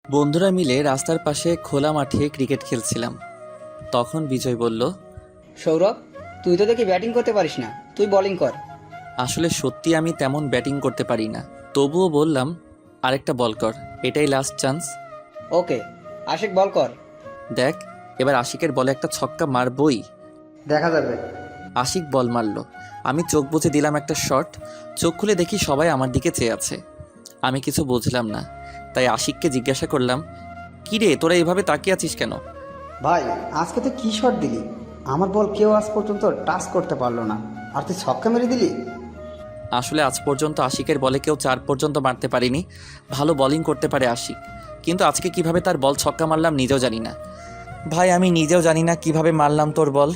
বন্ধুরা মিলে রাস্তার পাশে খোলা মাঠে ক্রিকেট খেলছিলাম। তখন বিজয় বলল, সৌরভ, তুই তো দেখি ব্যাটিং করতে পারিস না, তুই বোলিং কর। আসলে সত্যি আমি তেমন ব্যাটিং করতে পারি না, তবুও বললাম আরেকটা বল কর, এটাই লাস্ট চান্স। ওকে, আশিক বল কর। দেখ, এবার আশিকের বলে একটা ছক্কা মারবই। দেখা যাবে। আশিক বল মারল, আমি চোখ বুজে দিলাম একটা শট। চোখ খুলে দেখি সবাই আমার দিকে চেয়ে আছে। আমি কিছু বুঝলাম না, তাই আশিককে জিজ্ঞাসা করলাম, কী রে, তোরা এভাবে তাকিয়ে আছিস কেন? ভাই, আজকে তো কি শট দিলি! আমার বল কেউ আজ পর্যন্ত টাচ করতে পারলো না, আর তুই ছক্কা মেরে দিলি। আসলে আজ পর্যন্ত আশিকের বলে কেউ 4 পর্যন্ত মারতে পারিনি। ভালো বোলিং করতে পারে আশিক, কিন্তু আজকে কিভাবে তার বল ছক্কা মারলাম নিজেও জানি না। ভাই, আমি নিজেও জানি না কিভাবে মারলাম তোর বল।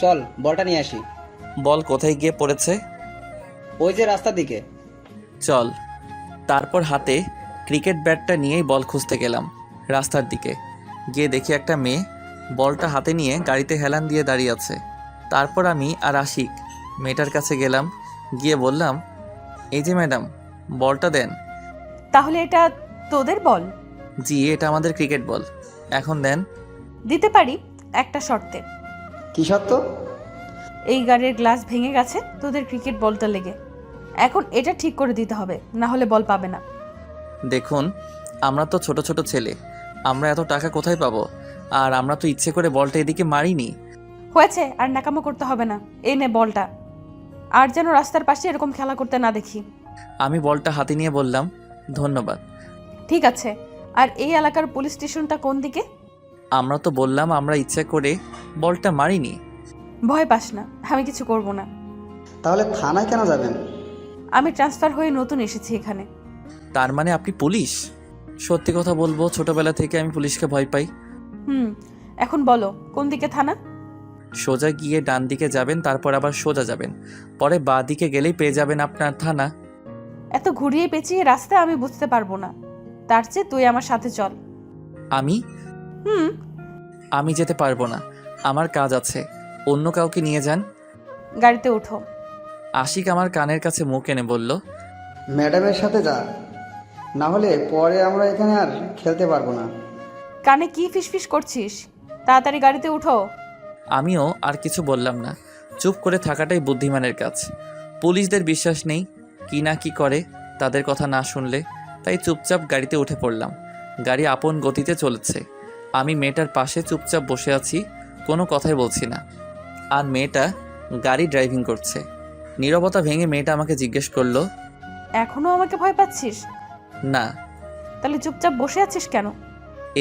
চল বলটা নিয়ে আসি। বল কোথায় গিয়ে পড়েছে? ওই যে রাস্তার দিকে। চল। তারপর হাতে ক্রিকেট ব্যাটটা নিয়েই বল খুঁজতে গেলাম রাস্তার দিকে। গিয়ে দেখি একটা মেয়ে বলটা হাতে নিয়ে গাড়িতে হেলান দিয়ে দাঁড়িয়ে আছে। তারপর আমি আর আশিক মেয়েটার কাছে গেলাম, গিয়ে বললাম, এই যে ম্যাডাম, বলটা দেন। তাহলে এটা তোদের বল? জি, এটা আমাদের ক্রিকেট বল। এখন দেন। দিতে পারি, একটা শর্তে। কি সত্য? এই গাড়ির গ্লাস ভেঙে গেছে তোদের ক্রিকেট বলটা লেগে, এখন এটা ঠিক করে দিতে হবে, না হলে বল পাবে না। দেখুন, আমরা তো ছোট ছোট ছেলে, আমরা এত টাকা কোথায় পাবো? আর আমরা তো ইচ্ছে করে বলটা এদিকে মারিনি। হয়েছে, আর নাকামো করতে হবে না, এই নে বলটা। আর যেন রাস্তার পাশে এরকম খেলা করতে না দেখি। আমি বলটা হাতে নিয়ে বললাম, ধন্যবাদ। ঠিক আছে, আর এই এলাকার পুলিশ স্টেশনটা কোন দিকে? আমরা তো বললাম আমরা ইচ্ছে করে বলটা মারিনি। ভয় পাস না, আমি কিছু করব না। তাহলে থানায় কেন যাবেন? আমি ট্রান্সফার হয়ে নতুন এসেছি এখানে। তার মানে আপনি পুলিশ? সত্যি কথা বলবো, ছোটবেলা থেকে আমি পুলিশকে ভয় পাই। এখন বলো কোন দিকে থানা? সোজা গিয়ে ডান দিকে যাবেন, তারপর আবার সোজা যাবেন, পরে বাঁ দিকে গেলেই পেয়ে যাবেন আপনার থানা। এত ঘুরিয়ে পেঁচিয়ে রাস্তা আমি বুঝতে পারবো না, তার চেয়ে তুই আমার সাথে চল। আমি হুম আমি যেতে পারবো না, আমার কাজ আছে, অন্য কাউকে নিয়ে যান। গাড়িতে ওঠো। আশিক আমার কানের কাছে মুখ এনে বলল, ম্যাডামের সাথে যা, না হলে পরে আমরা এখানে আর খেলতে পারবো না। কানে কি ফিসফিস করছিস? তাড়াতাড়ি গাড়িতে উঠো। আমিও আর কিছু বললাম না, চুপ করে থাকাটাই বুদ্ধিমানের কাজ। পুলিশদের বিশ্বাস নেই, কি না কি করে তাদের কথা না শুনলে, তাই চুপচাপ গাড়িতে উঠে পড়লাম। গাড়ি আপন গতিতে চলেছে, আমি মেয়েটার পাশে চুপচাপ বসে আছি, কোনো কথাই বলছি না। আর মেয়েটা গাড়ি ড্রাইভিং করছে। নীরবতা ভেঙে মেয়েটা আমাকে জিজ্ঞেস করলো, এখনো আমাকে ভয় পাচ্ছিস? না, তাহলে চুপচাপ বসে আছিস কেন?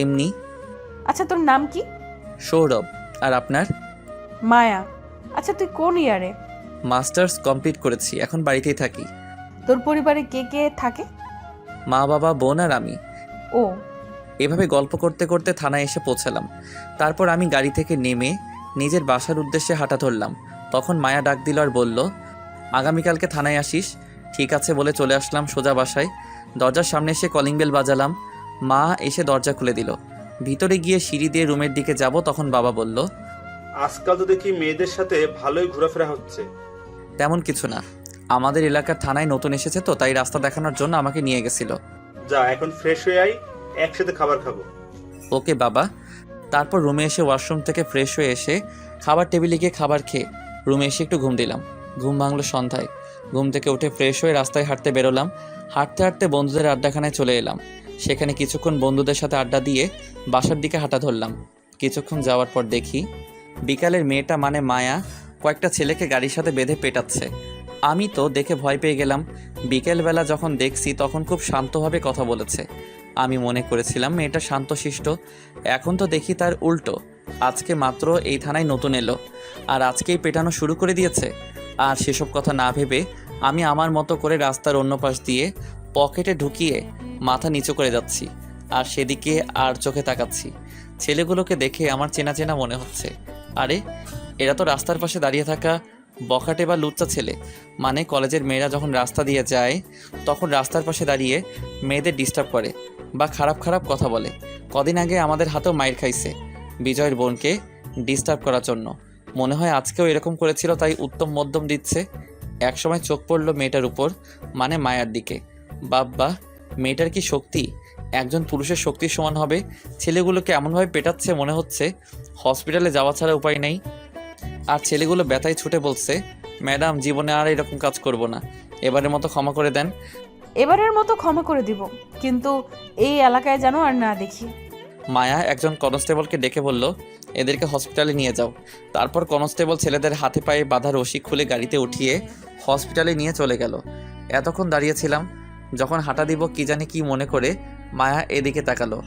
এমনি। আচ্ছা, তোর নাম কি? সৌরভ। আর আপনার? মায়া। আচ্ছা, তুই কোন ইয়ারে? মাস্টার্স কমপ্লিট করেছি, এখন বাড়িতেই থাকি। তোর পরিবারে কে কে থাকে? মা, বাবা, বোন আর আমি। ও। এভাবে গল্প করতে করতে থানায় এসে পৌঁছালাম। তারপর আমি গাড়ি থেকে নেমে নিজের বাসার উদ্দেশ্যে হাঁটা ধরলাম। তখন মায়া ডাক দিল আর বলল, আগামীকালকে থানায় আসিস। ঠিক আছে বলে চলে আসলাম সোজা বাসায়। দরজার সামনে এসে কলিং বেল বাজালাম। মা এসে দরজা খুলে দিল। ভিতরে গিয়ে সিঁড়ি দিয়ে রুমের দিকে যাব, তখন বাবা বলল, আজকাল তো দেখি মেয়েদের সাথে ভালোই ঘোরাফেরা হচ্ছে। তেমন কিছু না, আমাদের এলাকার থানায় নতুন এসেছে তো, তাই রাস্তা দেখানোর জন্য আমাকে নিয়ে গেছিল। যা, এখন ফ্রেশ হয়ে আই, একসাথে খাবার খাবো। ওকে বাবা। তারপর রুমে এসে ওয়াশরুম থেকে ফ্রেশ হয়ে এসে খাবার টেবিলে গিয়ে খাবার খেয়ে রুমে এসে একটু ঘুম দিলাম। ঘুম ভাঙলো সন্ধ্যায়। ঘুম থেকে উঠে ফ্রেশ হয়ে রাস্তায় হাঁটতে বেরোলাম। হাঁটতে হাঁটতে বন্ধুদের আড্ডাখানায় চলে এলাম। সেখানে কিছুক্ষণ বন্ধুদের সাথে আড্ডা দিয়ে বাসার দিকে হাঁটা ধরলাম। কিছুক্ষণ যাওয়ার পর দেখি বিকালের মেয়েটা মানে মায়া কয়েকটা ছেলেকে গাড়ির সাথে বেঁধে পেটাচ্ছে। আমি তো দেখে ভয় পেয়ে গেলাম। বিকেলবেলা যখন দেখছি তখন খুব শান্তভাবে কথা বলেছে। আমি মনে করেছিলাম মেয়েটা শান্তশিষ্ট, এখন তো দেখি তার উল্টো। আজকে মাত্র এই থানায় নতুন এলো আর আজকেই পেটানো শুরু করে দিয়েছে। আর সেসব কথা না ভেবে আমি আমার মতো করে রাস্তার অন্য পাশ দিয়ে পকেটে ঢুকিয়ে মাথা নিচু করে যাচ্ছি আর সেদিকে আর চোখে তাকাচ্ছি। ছেলেগুলোকে দেখে আমার চেনা চেনা মনে হচ্ছে। আরে, এরা তো রাস্তার পাশে দাঁড়িয়ে থাকা বখাটে বা লুচ্চা ছেলে। মানে কলেজের মেয়েরা যখন রাস্তা দিয়ে যায় তখন রাস্তার পাশে দাঁড়িয়ে মেয়েদের ডিস্টার্ব করে বা খারাপ খারাপ কথা বলে। কদিন আগে আমাদের হাতেও মাইর খাইছে বিজয়ের বোনকে ডিস্টার্ব করার জন্য। মনে হয় আজকেও এরকম করেছিল, তাই উত্তম মধ্যম দিচ্ছে। একসময় চোখ পড়লো মেয়েটার উপর, মানে মায়ার দিকে। বাব্বা, মেয়েটার কি শক্তি! একজন পুরুষের শক্তির সমান হবে। ছেলেগুলোকে এমনভাবে পেটাচ্ছে মনে হচ্ছে হসপিটালে যাওয়া ছাড়া উপায় নেই। আর ছেলেগুলো ব্যথায় ছুটে বলছে, ম্যাডাম জীবনে আর এরকম কাজ করব না, এবারের মতো ক্ষমা করে দেন। এবারের মতো ক্ষমা করে দিব, কিন্তু এই এলাকায় যেন আর না দেখি। মায়া একজন কনস্টেবলকে ডেকে বলল, এদেরকে হসপিটালে নিয়ে যাও। তারপর কনস্টেবল ছেলেদের হাতে পায়ে বাঁধা রশি খুলে গাড়িতে উঠিয়ে হসপিটালে নিয়ে চলে গেল। এতক্ষণ দাঁড়িয়েছিলাম, যখন হাঁটা দিব কি জানি কি মনে করে মায়া এদিকে তাকালো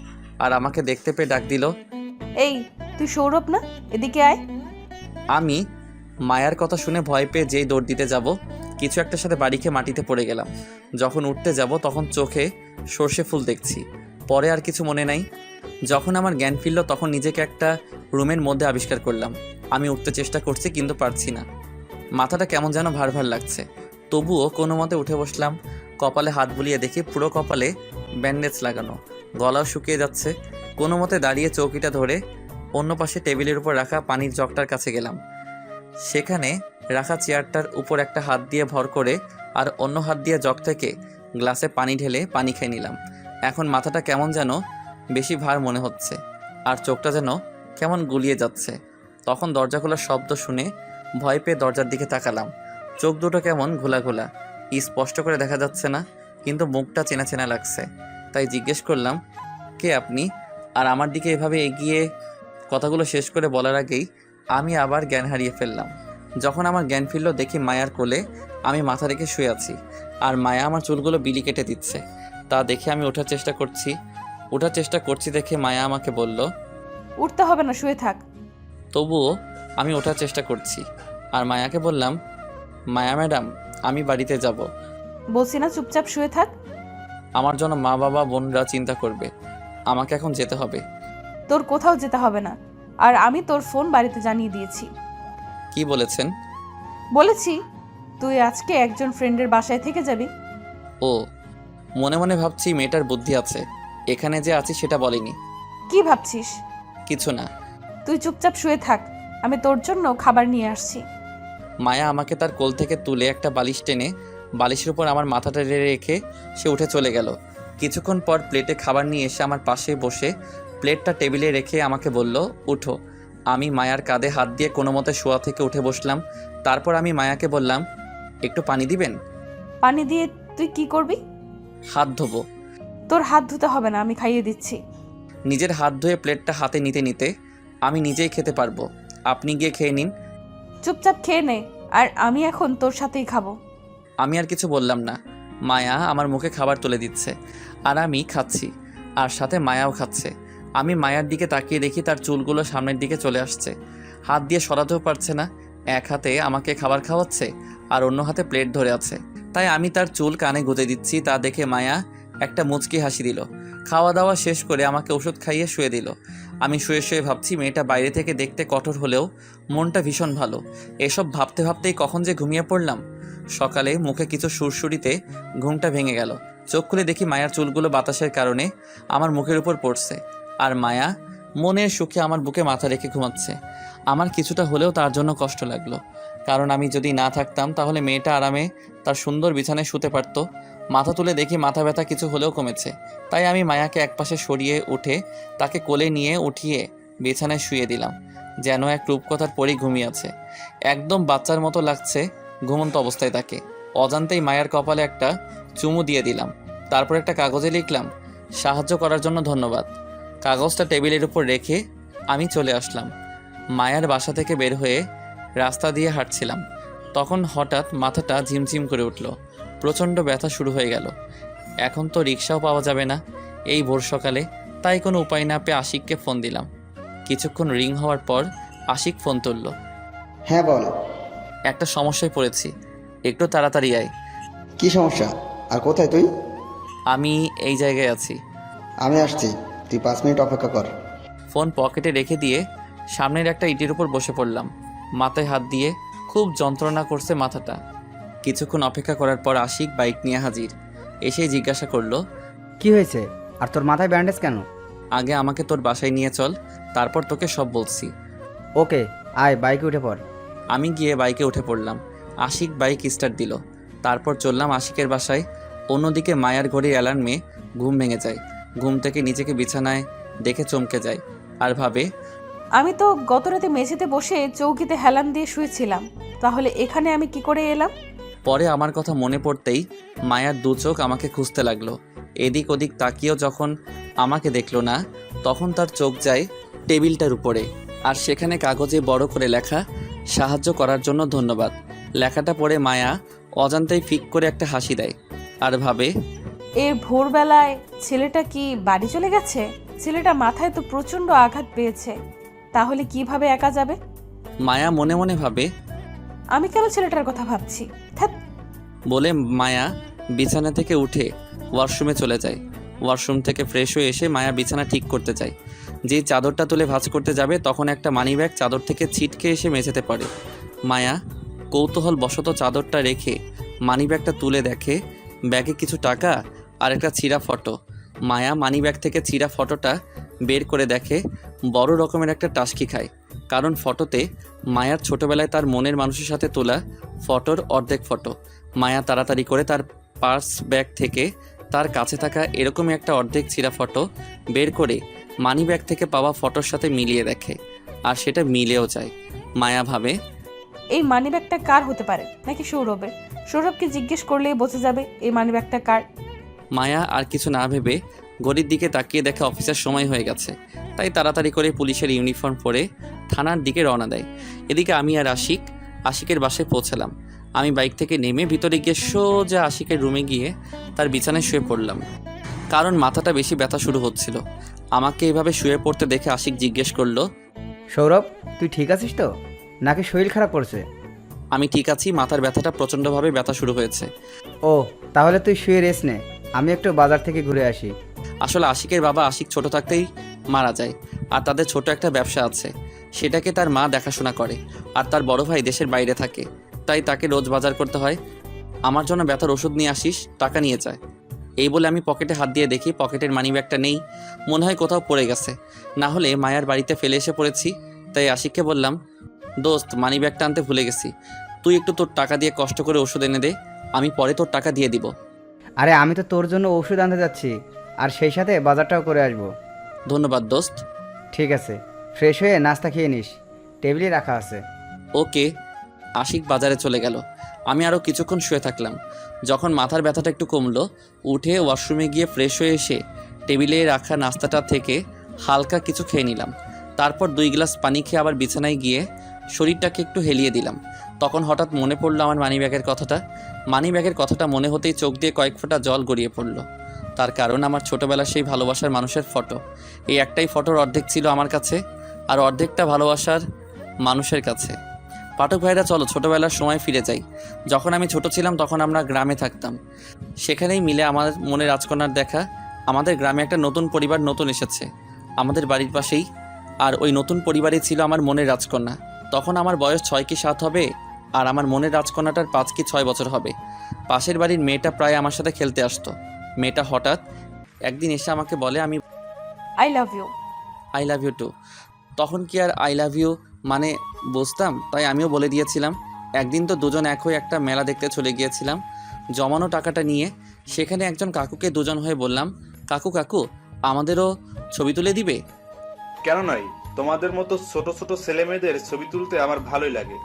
আর আমাকে দেখতে পেয়ে ডাক দিল, এই তুই সৌরভ না? এদিকে আয়। আমি মায়ার কথা শুনে ভয় পেয়ে যেই দৌড় দিতে যাব, কিছু একটার সাথে বাড়ি খেয়ে মাটিতে পড়ে গেলাম। যখন উঠতে যাব তখন চোখে সর্ষে ফুল দেখছি, পরে আর কিছু মনে নাই। যখন আমার জ্ঞান ফিরল তখন নিজেকে একটা রুমের মধ্যে আবিষ্কার করলাম। আমি উঠতে চেষ্টা করছি কিন্তু পারছি না, মাথাটা কেমন যেন ভার ভার লাগছে। তবুও কোনো মতে উঠে বসলাম। কপালে হাত বুলিয়ে দেখি পুরো কপালে ব্যান্ডেজ লাগানো, গলাও শুকিয়ে যাচ্ছে। কোনো মতে দাঁড়িয়ে চৌকিটা ধরে অন্য পাশে টেবিলের উপর রাখা পানির জগটার কাছে গেলাম। সেখানে রাখা চেয়ারটার উপর একটা হাত দিয়ে ভর করে আর অন্য হাত দিয়ে জগ থেকে গ্লাসে পানি ঢেলে পানি খেয়ে নিলাম। এখন মাথাটা কেমন যেন বেশি ভার মনে হচ্ছে আর চোখটা যেন কেমন গুলিয়ে যাচ্ছে। তখন দরজা খোলার শব্দ শুনে ভয় পেয়ে দরজার দিকে তাকালাম। চোখ দুটো কেমন ঘোলা ঘোলা, স্পষ্ট করে দেখা যাচ্ছে না, কিন্তু মুখটা চেনা চেনা লাগছে। তাই জিজ্ঞেস করলাম, কে আপনি? আর আমার দিকে এভাবে এগিয়ে কথাগুলো শেষ করে বলার আগেই আমি আবার জ্ঞান হারিয়ে ফেললাম। যখন আমার জ্ঞান ফিরল দেখি মায়ার কোলে আমি মাথা রেখে শুয়ে আছি আর মায়া আমার চুলগুলো বিলি কেটে দিচ্ছে। তা দেখে আমি ওঠার চেষ্টা করছি দেখে মায়া আমাকে বলল, উঠতে হবে না, শুয়ে থাক। তবুও আমি ওঠার চেষ্টা করছি আর মায়াকে বললাম, মায়া ম্যাডাম আমি বাড়িতে যাব। বলছি না চুপচাপ শুয়ে থাক। আমার জন্য মা বাবা বোনরা চিন্তা করবে, আমাকে এখন যেতে হবে। তোর কোথাও যেতে হবে না, আর আমি তোর ফোন বাড়িতে জানিয়ে দিয়েছি। কি বলেছেন? বলেছি তুই আজকে একজন ফ্রেন্ডের বাসায় থেকে যাবি। ও, মনে মনে ভাবছি মেয়েটার বুদ্ধি আছে, এখানে যে আছি সেটা বলেনি। কি ভাবছিস? কিছু না। তুই চুপচাপ শুয়ে থাক, আমি তোর জন্য খাবার নিয়ে আসছি। মায়া আমাকে তার কোল থেকে তুলে একটা বালিশ টেনে বালিশের উপর আমার মাথাটা রেখে সে উঠে চলে গেল। কিছুক্ষণ পর প্লেটে খাবার নিয়ে এসে আমার পাশে বসে প্লেটটা টেবিলে রেখে আমাকে বলল, উঠো। আমি মায়ার কাঁধে হাত দিয়ে কোনো মতে শোয়া থেকে উঠে বসলাম। তারপর আমি মায়াকে বললাম, একটু পানি দিবেন? পানি দিয়ে তুই কি করবি? হাত ধোবো। তোর হাত ধুতে হবে না, আমি খাইয়ে দিচ্ছি। নিজের হাত ধুয়ে প্লেটটা হাতে নিতে নিতে, আমি নিজেই খেতে পারবো, আপনি গিয়ে খেয়ে নিন। চুপচাপ খেয়ে নে, আর আমি এখন তোর সাথেই খাবো। আমি আর কিছু বললাম না। মায়া আমার মুখে খাবার তুলে দিচ্ছে আর আমি খাচ্ছি, আর সাথে মায়াও খাচ্ছে। আমি মায়ার দিকে তাকিয়ে দেখি তার চুলগুলো সামনের দিকে চলে আসছে, হাত দিয়ে সরাতেও পারছে না। এক হাতে আমাকে খাবার খাওয়াচ্ছে আর অন্য হাতে প্লেট ধরে আছে। তাই আমি তার চুল কানে গুঁজে দিচ্ছি। তা দেখে মায়া একটা মুচকি হাসি দিল। খাওয়া দাওয়া শেষ করে আমাকে ওষুধ খাইয়ে শুয়ে দিল। আমি শুয়ে শুয়ে ভাবছি মেয়েটা বাইরে থেকে দেখতে কঠোর হলেও মনটা ভীষণ ভালো। এসব ভাবতে ভাবতেই কখন যে ঘুমিয়ে পড়লাম। সকালে মুখে কিছু সুরসুরিতে ঘুমটা ভেঙে গেল। চোখ খুলে দেখি মায়ার চুলগুলো বাতাসের কারণে আমার মুখের উপর পড়ছে আর মায়া মনের সুখে আমার বুকে মাথা রেখে ঘুমাচ্ছে। আমার কিছুটা হলেও তার জন্য কষ্ট লাগলো, কারণ আমি যদি না থাকতাম তাহলে মেয়েটা আরামে তার সুন্দর বিছানায় শুতে পারত। মাথা তুলে দেখি মাথা ব্যথা কিছু হলেও কমেছে। তাই আমি মায়াকে একপাশে সরিয়ে উঠে তাকে কোলে নিয়ে উঠিয়ে বিছানায় শুয়ে দিলাম, যেন এক রূপকথার পরই ঘুমিয়ে আছে। একদম বাচ্চার মতো লাগছে ঘুমন্ত অবস্থায় তাকে। অজান্তেই মায়ের কপালে একটা চুমু দিয়ে দিলাম। তারপর একটা কাগজে লিখলাম, সাহায্য করার জন্য ধন্যবাদ। কাগজটা টেবিলের উপর রেখে আমি চলে আসলাম। মায়ার বাসা থেকে বের হয়ে রাস্তা দিয়ে হাঁটছিলাম, তখন হঠাৎ মাথাটা ঝিমঝিম করে উঠল। প্রচণ্ড ব্যথা শুরু হয়ে গেল। এখন তো রিক্সাও পাওয়া যাবে না এই ভোর সকালে। তাই কোনো উপায় না পেয়ে আশিককে ফোন দিলাম। কিছুক্ষণ রিং হওয়ার পর আশিক ফোন তুলল। হ্যাঁ বল। একটা সমস্যায় পড়েছি, একটু তাড়াতাড়ি আয়। কি সমস্যা আর কোথায় তুই? আমি এই জায়গায় আছি। আমি আসছি, তুই 5 মিনিট অপেক্ষা কর। ফোন পকেটে রেখে দিয়ে সামনের একটা ইটের উপর বসে পড়লাম। মাথায় হাত দিয়ে খুব যন্ত্রণা করছে মাথাটা। কিছুক্ষণ অপেক্ষা করার পর আশিক বাইক নিয়ে হাজির। এসেই জিজ্ঞাসা করলো, কি হয়েছে? আর তোর মাথায় ব্যান্ডেজ কেন? আগে আমাকে তোর বাসায় নিয়ে চল, তারপর তোকে সব বলছি। ওকে, আয় বাইকে উঠে পড়। আমি গিয়ে বাইকে উঠে পড়লাম। আশিক বাইক স্টার্ট দিল। তারপর চললাম আশিকের বাসায়। অন্যদিকে মায়ার ঘড়ির অ্যালার্মে ঘুম ভেঙে যায়। ঘুম থেকে নিজেকে বিছানায় দেখে চমকে যায় আর ভাবে, আমি তো গত রাতে মেঝেতে বসে চৌকিতে হেলান দিয়ে শুয়েছিলাম, তাহলে এখানে আমি কি করে এলাম? পরে আমার কথা মনে পড়তেই মায়ার দু চোখ আমাকে খুঁজতে লাগলো। এদিক ওদিক তাকিয়েও যখন আমাকে দেখলো না, তখন তার চোখ যায় টেবিলটার উপরে, আর সেখানে কাগজে বড় করে লেখা, সাহায্য করার জন্য ধন্যবাদ। লেখাটা পড়ে মায়া অজান্তেই ফিক করে একটা হাসি দেয় আর ভাবে, এর ভোরবেলায় ছেলেটা কি বাড়ি চলে গেছে? ছেলেটা মাথায় তো প্রচণ্ড আঘাত পেয়েছে, তাহলে কিভাবে একা যাবে? মায়া মনে মনে ভাবে, আমি কেন ছেলেটার কথা ভাবছি? ধ্যাৎ। বলে মায়া বিছানা থেকে উঠে ওয়াশরুমে চলে যায়। ওয়াশরুম থেকে ফ্রেশ হয়ে এসে মায়া বিছানা ঠিক করতে যায়। যেই চাদরটা তুলে ভাঁজ করতে যাবে, তখন একটা মানিব্যাগ চাদর থেকে ছিটকে এসে মেঝেতে পড়ে। মায়া কৌতূহল বশত চাদরটা রেখে মানিব্যাগটা তুলে দেখে ব্যাগে কিছু টাকা আর একটা ছিঁড়া ফটো। মায়া মানিব্যাগ থেকে ছিঁড়া ফটোটা বের করে দেখে বড় রকমের একটা টাসকি খায়, কারণ ফটোতে মায়ার ছোটবেলায় তার মনের মানুষের সাথে তোলা ফটোর অর্ধেক ফটো। মায়া তাড়াতাড়ি করে তার পার্স ব্যাগ থেকে তার কাছে থাকা এরকমই একটা অর্ধেক ছিঁড়া ফটো বের করে মানি ব্যাগ থেকে পাওয়া ফটোর সাথে মিলিয়ে দেখে, আর সেটা মিলেও যায়। মায়া ভাবে, এই মানিব্যাগটা কার হতে পারে, নাকি সৌরভের? সৌরভকে জিজ্ঞেস করলেই বোঝা যাবে এই মানিব্যাগটা কার। মায়া আর কিছু না ভেবে ঘড়ির দিকে তাকিয়ে দেখে অফিসের সময় হয়ে গেছে, তাই তাড়াতাড়ি করে পুলিশের ইউনিফর্ম পরে থানার দিকে রওনা দেয়। এদিকে আমি আর আশিকের বাসায় পৌঁছালাম। আমি বাইক থেকে নেমে ভিতরে গিয়ে সোজা আশিকের রুমে গিয়ে তার বিছানায় শুয়ে পড়লাম, কারণ মাথাটা বেশি ব্যথা শুরু হচ্ছিল। আমাকে এভাবে শুয়ে পড়তে দেখে আশিক জিজ্ঞেস করলো, সৌরভ, তুই ঠিক আছিস তো, নাকি শরীর খারাপ করছে? আমি ঠিক আছি, মাথার ব্যথাটা প্রচণ্ডভাবে ব্যথা শুরু হয়েছে। ও, তাহলে তুই শুয়ে রেস্ট নে, আমি একটু বাজার থেকে ঘুরে আসি। আসলে আশিকের বাবা আশিক ছোট থাকতেই মারা যায়, আর তাদের ছোট একটা ব্যবসা আছে, সেটাকে তার মা দেখাশোনা করে, আর তার বড় ভাই দেশের বাইরে থাকে, তাই তাকে রোজ বাজার করতে হয়। আমার জন্য ব্যথার ওষুধ নিয়ে আসিস, টাকা নিয়ে যায়। এই বলে আমি পকেটে হাত দিয়ে দেখি পকেটের মানিব্যাগটা নেই, মনে হয় কোথাও পড়ে গেছে, না হলে মায়ার বাড়িতে ফেলে এসে পড়েছি। তাই আশিককে বললাম, দোস্ত, মানিব্যাগটা আনতে ভুলে গেছি, তুই একটু তোর টাকা দিয়ে কষ্ট করে ওষুধ এনে দে, আমি পরে তোর টাকা দিয়ে দিব। আরে আমি তো তোর জন্য ওষুধ আনতে যাচ্ছি, আর সেই সাথে বাজারটাও করে আসবো। ধন্যবাদ দোস্ত। ঠিক আছে, ফ্রেশ হয়ে নাস্তা খেয়ে নিস, টেবিলে রাখা আছে। ওকে। আশিক বাজারে চলে গেল। আমি আরও কিছুক্ষণ শুয়ে থাকলাম। যখন মাথার ব্যথাটা একটু কমলো, উঠে ওয়াশরুমে গিয়ে ফ্রেশ হয়ে এসে টেবিলে রাখা নাস্তাটা থেকে হালকা কিছু খেয়ে নিলাম। তারপর 2 গ্লাস পানি খেয়ে আবার বিছানায় গিয়ে শরীরটাকে একটু হেলিয়ে দিলাম। তখন হঠাৎ মনে পড়লো আমার মানিব্যাগের কথাটা। মানিব্যাগের কথাটা মনে হতেই চোখ দিয়ে কয়েক ফোঁটা জল গড়িয়ে পড়লো। তার কারণ আমার ছোটোবেলার সেই ভালোবাসার মানুষের ফটো। এই একটাই ফটোর অর্ধেক ছিল আমার কাছে, আর অর্ধেকটা ভালোবাসার মানুষের কাছে। পাঠক ভাইরা, চলো ছোটোবেলার সময় ফিরে যাই। যখন আমি ছোট ছিলাম তখন আমরা গ্রামে থাকতাম। সেখানেই মিলে আমার মনে রাজকন্যার দেখা। আমাদের গ্রামে একটা নতুন পরিবার নতুন এসেছে আমাদের বাড়ির পাশেই, আর ওই নতুন পরিবারে ছিল আমার মনের রাজকন্যা। তখন আমার বয়স 6 কি 7 হবে, আর আমার মনের রাজকন্যাটার 5 কি 6 বছর হবে। পাশের বাড়ির মেয়েটা প্রায় আমার সাথে খেলতে আসতো। মেয়েটা হঠাৎ একদিন এসে আমাকে বলে, আমি I love you. I love you too. তখন কি আর আই লাভ ইউ মানে বুঝতাম, তাই আমিও বলে দিয়েছিলাম। একদিন তো দুজন এক হয়ে একটা মেলা দেখতে চলে গিয়েছিলাম। জমানো টাকাটা নিয়ে সেখানে একজন কাকুকে দুজন হয়ে বললাম, কাকু কাকু, আমাদেরও ছবি তুলে দিবে? কেন নয়, তোমাদের মতো ছোট ছোট ছেলে মেয়েদের ছবি তুলতে আমার ভালোই লাগে।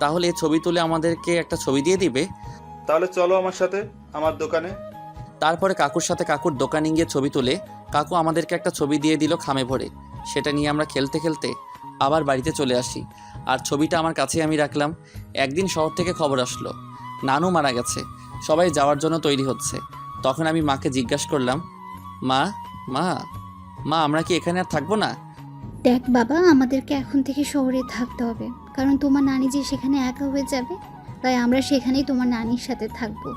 তাহলে ছবি তুলে আমাদেরকে একটা ছবি দিয়ে দিবে? তাহলে চলো আমার সাথে আমার দোকানে। তারপরে কাকুর সাথে কাকুর দোকানে গিয়ে ছবি তুলে কাকু আমাদেরকে একটা ছবি দিয়ে দিল খামে ভরে। সেটা নিয়ে আমরা খেলতে খেলতে আবার বাড়িতে চলে আসি, আর ছবিটা আমার কাছেই আমি রাখলাম। একদিন শহর থেকে খবর আসলো নানু মারা গেছে, সবাই যাওয়ার জন্য তৈরি হচ্ছে। তখন আমি মাকে জিজ্ঞাসা করলাম, মা মা মা আমরা কি এখানে আর থাকবো না? দেখ বাবা, আমাদেরকে এখন থেকে শহরে থাকতে হবে, কারণ তোমার নানি যে সেখানে একা হয়ে যাবে, তাই আমরা সেখানেই তোমার নানির সাথে থাকবো।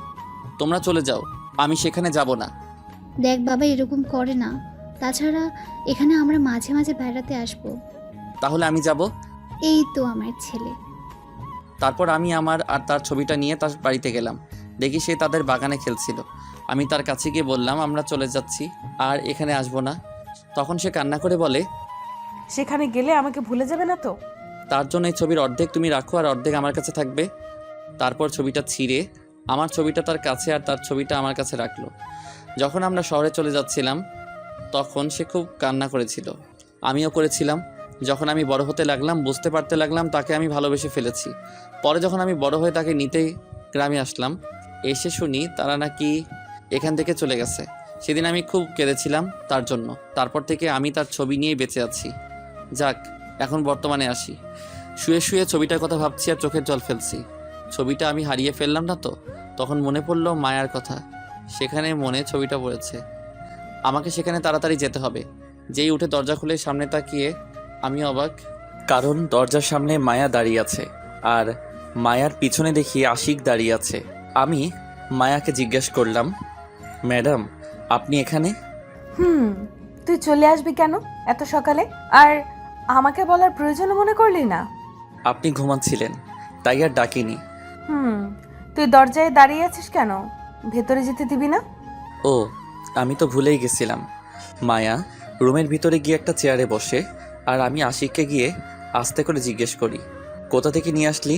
তোমরা চলে যাও, আমি সেখানে যাব না। দেখ বাবা, এরকম করে না, তাছাড়া এখানে আমরা মাঝে মাঝে বেড়াতে আসবো। তাহলে আমি যাব। এই তো আমার ছেলে। তারপর আমি আমার আর তার ছবিটা নিয়ে তার বাড়িতে গেলাম। দেখি সে তাদের বাগানে খেলছিল। আমি তার কাছে গিয়ে বললাম, আমরা চলে যাচ্ছি, আর এখানে আসবো না। তখন সে কান্না করে বলে, সেখানে গেলে আমাকে ভুলে যাবে না তো? তার জন্য এই ছবির অর্ধেক তুমি রাখো আর অর্ধেক আমার কাছে থাকবে। তারপর ছবিটা ছিঁড়ে আমার ছবিটা তার কাছে আর তার ছবিটা আমার কাছে রাখলো। যখন আমরা শহরে চলে যাচ্ছিলাম তখন সে খুব কান্না করেছিল, আমিও করেছিলাম। যখন আমি বড় হতে লাগলাম বুঝতে পারতে লাগলাম তাকে আমি ভালোবেসে ফেলেছি। পরে যখন আমি বড় হয়ে তাকে নিতে গ্রামে আসলাম, এসে শুনি তারা নাকি এখান থেকে চলে গেছে। সেদিন আমি খুব কেঁদেছিলাম তার জন্য। তারপর থেকে আমি তার ছবি নিয়েই বেঁচে আছি। যাক, এখন বর্তমানে আসি। শুয়ে শুয়ে ছবিটার কথা ভাবছি আর চোখের জল ফেলছি। ছবিটা আমি হারিয়ে ফেললাম না তো? তখন মনে পড়লো মায়ার কথা। সেখানে মনে ছবিটা পড়েছে। আমাকে সেখানে তাড়াতাড়ি যেতে হবে। যেই উঠে দরজা খুলে সামনে তাকিয়ে আমি অবাক, কারণ দরজার সামনে মায়া দাঁড়িয়ে আছে আর মায়ার পিছনে দেখি আশিক দাঁড়িয়ে আছে। আমি মায়াকে জিজ্ঞেস করলাম, ম্যাডাম আপনি এখানে? তুই চলে আসবি কেন এত সকালে? আর আমাকে বলার প্রয়োজন মনে করলি না? আপনি ঘুমাচ্ছিলেন তাই আর ডাকিনি। তুই দরজায় দাঁড়িয়ে আছিস কেন? ভেতরে যেতে দিবি না? ও, আমি তো ভুলেই গেছিলাম। মায়া রুমের ভিতরে গিয়ে একটা চেয়ারে বসে আর আমি আশিককে গিয়ে আস্তে করে জিজ্ঞেস করি, কোথা থেকে নিয়ে আসলি?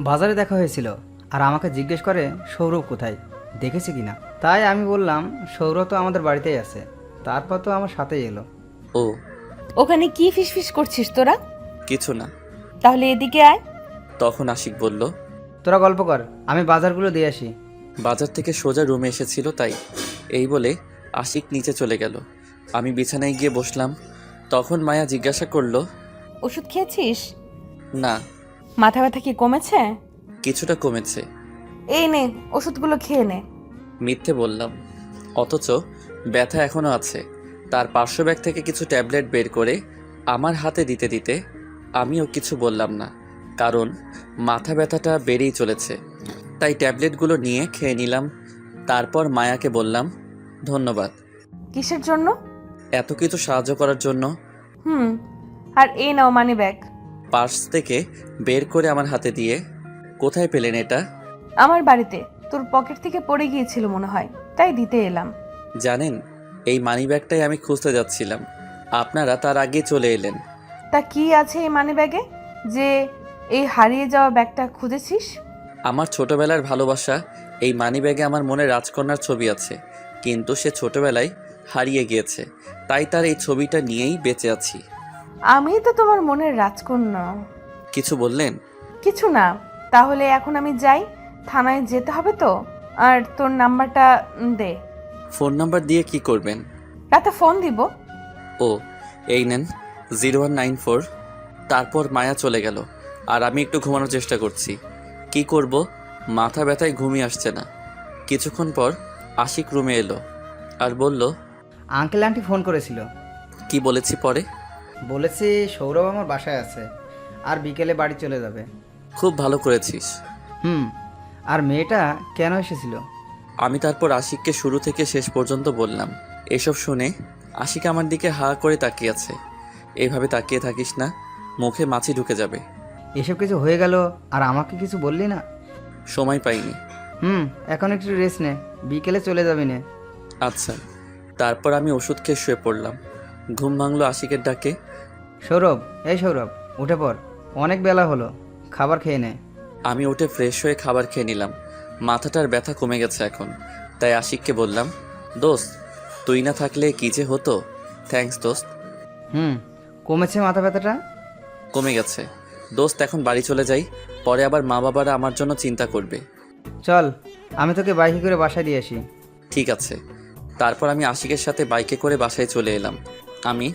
বাজারে দেখা হয়েছিল আর আমাকে জিজ্ঞেস করে সৌরভ কোথায়, দেখেছি কিনা। তাই আমি বললাম সৌরভ তো আমাদের বাড়িতেই আছে। তারপর তো আমার সাথেই এলো। ও, ওখানে কি ফিসফিস করছিস তোরা? কিছু না। তাহলে এদিকে আয়। তখন আশিক বলল, তোরা গল্প কর, আমি বাজারগুলো দিয়ে আসি। বাজার থেকে সোজা রুমে এসেছিল তাই। এই বলে আশিক নিচে চলে গেল। আমি বিছানায় গিয়ে বসলাম। তখন মায়া জিজ্ঞাসা করলো, ওষুধ খেয়েছিস? না, মাথা ব্যথা কি কমেছে? কিছুটা কমেছে। এই নে ওষুধগুলো খেয়ে নে। মিথ্যে বললাম, অথচ ব্যথা এখনও আছে। তার পার্শ্ব ব্যাগ থেকে কিছু ট্যাবলেট বের করে আমার হাতে দিতে দিতে আমিও কিছু বললাম না, কারণ মাথা ব্যথাটা বেড়েই চলেছে। তাই ট্যাবলেটগুলো নিয়ে খেয়ে নিলাম। তারপর মায়াকে বললাম, ধন্যবাদ কিসের জন্য? এত কিছু সাহায্য করার জন্য। আর এই নাও মানি ব্যাগ। পার্স থেকে বের করে আমার হাতে দিয়ে, কোথায় পেলেন এটা? আমার বাড়িতে তোর পকেট থেকে পড়ে গিয়েছিল মনে হয়, তাই দিতে এলাম। জানেন, এই মানি ব্যাগটাই আমি খুঁজতে যাচ্ছিলাম, আপনারা তার আগে চলে এলেন। তা কি আছে এই মানি ব্যাগে যে এই হারিয়ে যাওয়া ব্যাগটা খুঁজেছিস? আমার ছোটবেলার ভালোবাসা। এই মানি ব্যাগে আমার মনে রাজকন্যার ছবি আছে, কিন্তু সে ছোটবেলায় হারিয়ে গিয়েছে। তাই তার এই ছবিটা নিয়েই বেঁচে আছি। আমি তো তোমার মনের রাজকন্যা। কিছু বললেন? কিছু না। তাহলে এখন আমি যাই, থানায় যেতে হবে তো। আর তোর নাম্বারটা দে। ফোন নাম্বার দিয়ে কি করবেন? রাতে ফোন দিব। ও, এই নেন 0194। তারপর মায়া চলে গেল আর আমি একটু ঘুমানোর চেষ্টা করছি। কি করব, মাথা ব্যথায় ঘুমিয়ে আসছে না। কিছুক্ষণ পর আশিক রুমে এলো আর বলল, আঙ্কেল আন্টি ফোন করেছিল। কি বলেছি পরে? বলেছি সৌরভ আমার বাসায় আছে আর বিকেলে বাড়ি চলে যাবে। খুব ভালো করেছিস। আর মেয়েটা কেন এসেছিল? আমি তারপর আশিককে শুরু থেকে শেষ পর্যন্ত বললাম। এসব শুনে আশিক আমার দিকে হা করে তাকিয়ে আছে। এইভাবে তাকিয়ে থাকিস না, মুখে মাছি ঢুকে যাবে। এসব কিছু হয়ে গেল আর আমাকে কিছু বললি না? সময় পাইনি। এখন একটু রেস্ট নে, বিকেলে চলে যাবি নে। আচ্ছা। তারপর আমি ওষুধ খেয়ে শুয়ে পড়লাম। ঘুম ভাঙলো আশিকের ডাকে। সৌরভ, এই সৌরভ, উঠে পড়, অনেক বেলা হলো, খাবার খেয়ে নে। আমি উঠে ফ্রেশ হয়ে খাবার খেয়ে নিলাম। মাথাটার ব্যথা কমে গেছে এখন। তাই আশিককে বললাম, দোস্ত তুই না থাকলে কী যে হতো। থ্যাঙ্কস দোস্ত। কমেছে মাথা ব্যথাটা? কমে গেছে দোস্ত, এখন বাড়ি চলে যাই, পরে আবার মা বাবারা আমার জন্য চিন্তা করবে। চল, আমি তোকে বাইকে করে বাসায় দিয়ে আসি। ঠিক আছে। তারপর আমি আশিকের সাথে বাইকে করে বাসায় চলে এলাম। আমি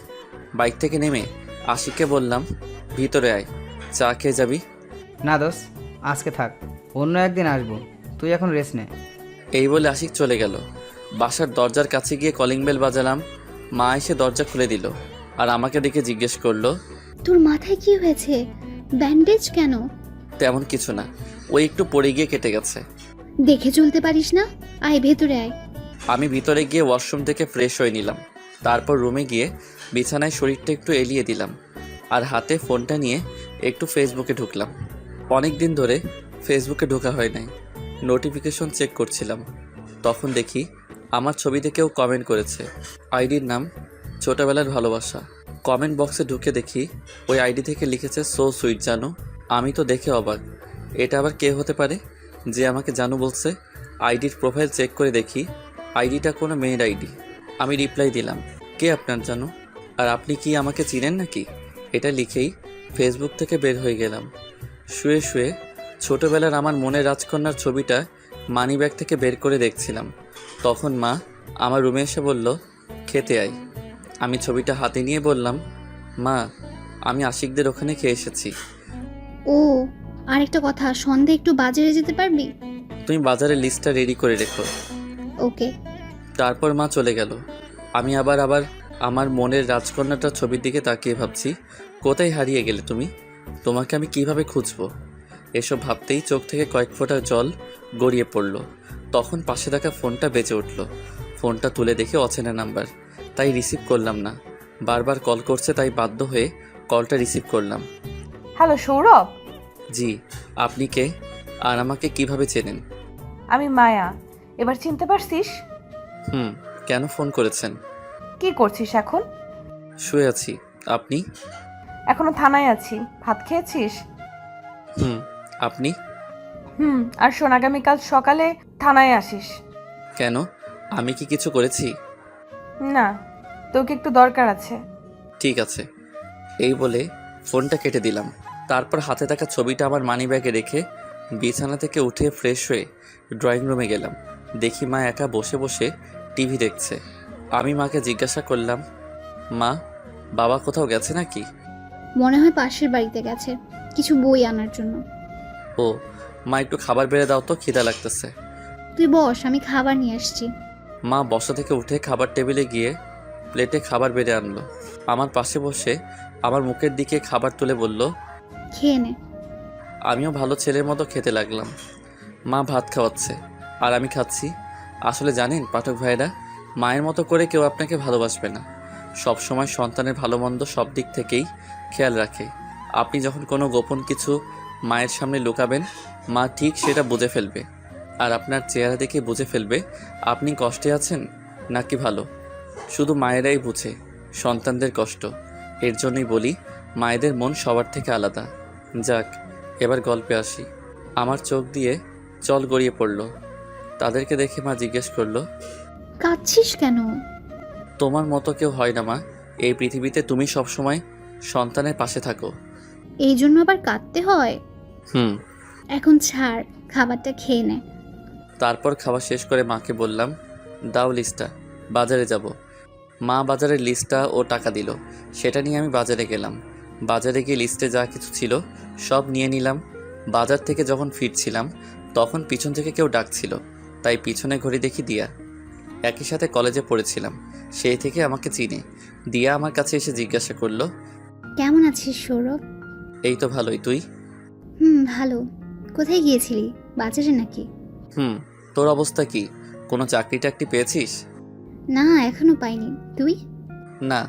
বাইক থেকে নেমে আশিককে বললাম, ভিতরে আয়, চা খেয়ে যাবি? না দোস্ত, আজকে থাক, অন্য একদিন আসবো, তুই এখন রেস্ট নে। এই বলে আশিক চলে গেল। বাসার দরজার কাছে গিয়ে কলিং বেল বাজালাম। মা এসে দরজা খুলে দিল আর আমাকে দেখে জিজ্ঞেস করলো, তোর মাথায় কি হয়েছে? ব্যান্ডেজ কেন? তেমন কিছু না, ওই একটু পড়ে গিয়ে কেটে গেছে। দেখে চলতে পারিস না? আয় ভেতরে আয়। আমি ভিতরে গিয়ে ওয়াশরুম থেকে ফ্রেশ হয়ে নিলাম। তারপর রুমে গিয়ে বিছানায় শরীরটা একটু এলিয়ে দিলাম আর হাতে ফোনটা নিয়ে একটু ফেসবুকে ঢুকলাম। অনেক দিন ধরে ফেসবুকে ঢোকা হয় নাই। নোটিফিকেশন চেক করছিলাম, তখন দেখি আমার ছবিতে কেউ কমেন্ট করেছে। আইডির নাম ছোটবেলার ভালোবাসা। কমেন্ট বক্সে ঢুকে দেখি ওই আইডি থেকে লিখেছে সো সুইট জানো। আমি তো দেখে অবাক, এটা আবার কে হতে পারে যে আমাকে জানু বলছে? আইডির প্রোফাইল চেক করে দেখি আইডিটা কোনো মেয়ের আইডি। আমি রিপ্লাই দিলাম, কে আপনার জানু? আর আপনি কি আমাকে চিনেন নাকি? এটা লিখেই ফেসবুক থেকে বের হয়ে গেলাম। শুয়ে শুয়ে ছোটবেলার আমার মনের রাজকন্যার ছবিটা মানিব্যাগ থেকে বের করে দেখছিলাম। তখন মা আমার রুমে এসে বলল, খেতে আয়। আমি ছবিটা হাতে নিয়ে বললাম, মা আমি আশিকদের ওখানে খেয়ে এসেছি। ও, আরেকটা কথা, সন্ধ্যে একটু বাজারে যেতে পারবি? তুমি বাজারের লিস্টটা রেডি করে রেখো। ওকে। তারপর মা চলে গেল। আমি আবার আমার মনের রাজকন্যাটার ছবির দিকে তাকিয়ে ভাবছি, কোথায় হারিয়ে গেলে তুমি? তোমাকে আমি কিভাবে খুঁজবো? এসব ভাবতেই চোখ থেকে কয়েক ফোঁটা জল গড়িয়ে পড়ল। তখন পাশে থাকা ফোনটা বেজে উঠল। ফোনটা তুলে দেখে অচেনা নাম্বার, তাই রিসিভ করলাম না। বারবার কল করছে, তাই বাধ্য হয়ে কলটা রিসিভ করলাম। হ্যালো সৌরভ, জি, আপনি কে? আর আমাকে কিভাবে চেনেন? আমি মায়া। এবার চিনতে পারছিস? কেন ফোন করেছেন? কি করছিস এখন? শুয়ে আছি। আপনি? এখনো থানায় আছি। ভাত খেয়েছিস? আপনি? আর শোন, আগামীকাল সকালে থানায় আসিস। কেন? আমি কি কিছু করেছি? না, তোকে একটু দরকার আছে। ঠিক আছে। এই বলে ফোনটা কেটে দিলাম। তারপর হাতে থাকা ছবিটা আমার মানিব্যাগে রেখে বিছানা থেকে উঠে ফ্রেশ হয়ে ড্রয়িং রুমে গেলাম। দেখি মা একা বসে বসে টিভি দেখছে। আমি মাকে জিজ্ঞাসা করলাম, মা বাবা কোথাও গেছে নাকি? মনে হয় পাশের বাড়িতে গেছে কিছু বই আনার জন্য। ও, মা একটু খাবার বেড়ে দাও তো, খিদা লাগতেছে। তুই বস, আমি খাবার নিয়ে আসছি। মা বসা থেকে উঠে খাবার টেবিলে গিয়ে প্লেটে খাবার বেড়ে আনলো। আমার পাশে বসে আমার মুখের দিকে খাবার তুলে বলল, খেয়ে নে। আমিও ভালো ছেলের মতো খেতে লাগলাম। মা ভাত খাওয়াচ্ছে আর আমি খাচ্ছি। আসলে জানেন পাঠক ভাইরা, মায়ের মতো করে কেউ আপনাকে ভালোবাসবে না। সব সময় সন্তানের ভালো মন্দ সব দিক থেকেই খেয়াল রাখে। আপনি যখন কোনো গোপন কিছু মায়ের সামনে লুকাবেন, মা ঠিক সেটা বুঝে ফেলবে। আর আপনার চেহারা দেখে বুঝে ফেলবে আপনি কষ্টে আছেন নাকি ভালো। শুধু মায়েরাই বুঝে সন্তানদের কষ্ট। এর জন্যই বলি, মায়েদের মন সবার থেকে আলাদা। যাক, এবার গল্পে আসি। আমার চোখ দিয়ে জল গড়িয়ে পড়ল। তাদেরকে দেখে মা জিজ্ঞেস করলো, কাঁদছিস কেন? তোমার মতো কেউ হয় না মা। এই পৃথিবীতে তুমি সবসময় সন্তানের পাশে থাকো। এই জন্য আবার কাঁদতে হয়? হুম। এখন ছাড়, খাবারটা খেয়ে নে। তারপর খাওয়া শেষ করে মাকে বললাম, দাও লিস্টটা, বাজারে যাব। মা বাজারের লিস্টটা ও টাকা দিল। সেটা নিয়ে আমি বাজারে গেলাম। বাজারে গিয়ে লিস্টে যা কিছু ছিল সব নিয়ে নিলাম। বাজার থেকে যখন ফিরছিলাম তখন পিছন থেকে কেউ ডাকছিল, তাই পিছনে ঘুরে দেখি দিয়া। একই সাথে কলেজে পড়েছিলাম, সেই থেকে আমাকে চিনে। দিয়া আমার কাছে এসে জিজ্ঞাসা করলো, কেমন আছিস সৌরভ? এই তো ভালোই, তুই? ভালো। কোথায় গিয়েছিলি, বাজারে নাকি? তোর অবস্থা কি? কোনো চাকরি টাকরি পেয়েছিস? না, এখনো পাইনি। তুই? না,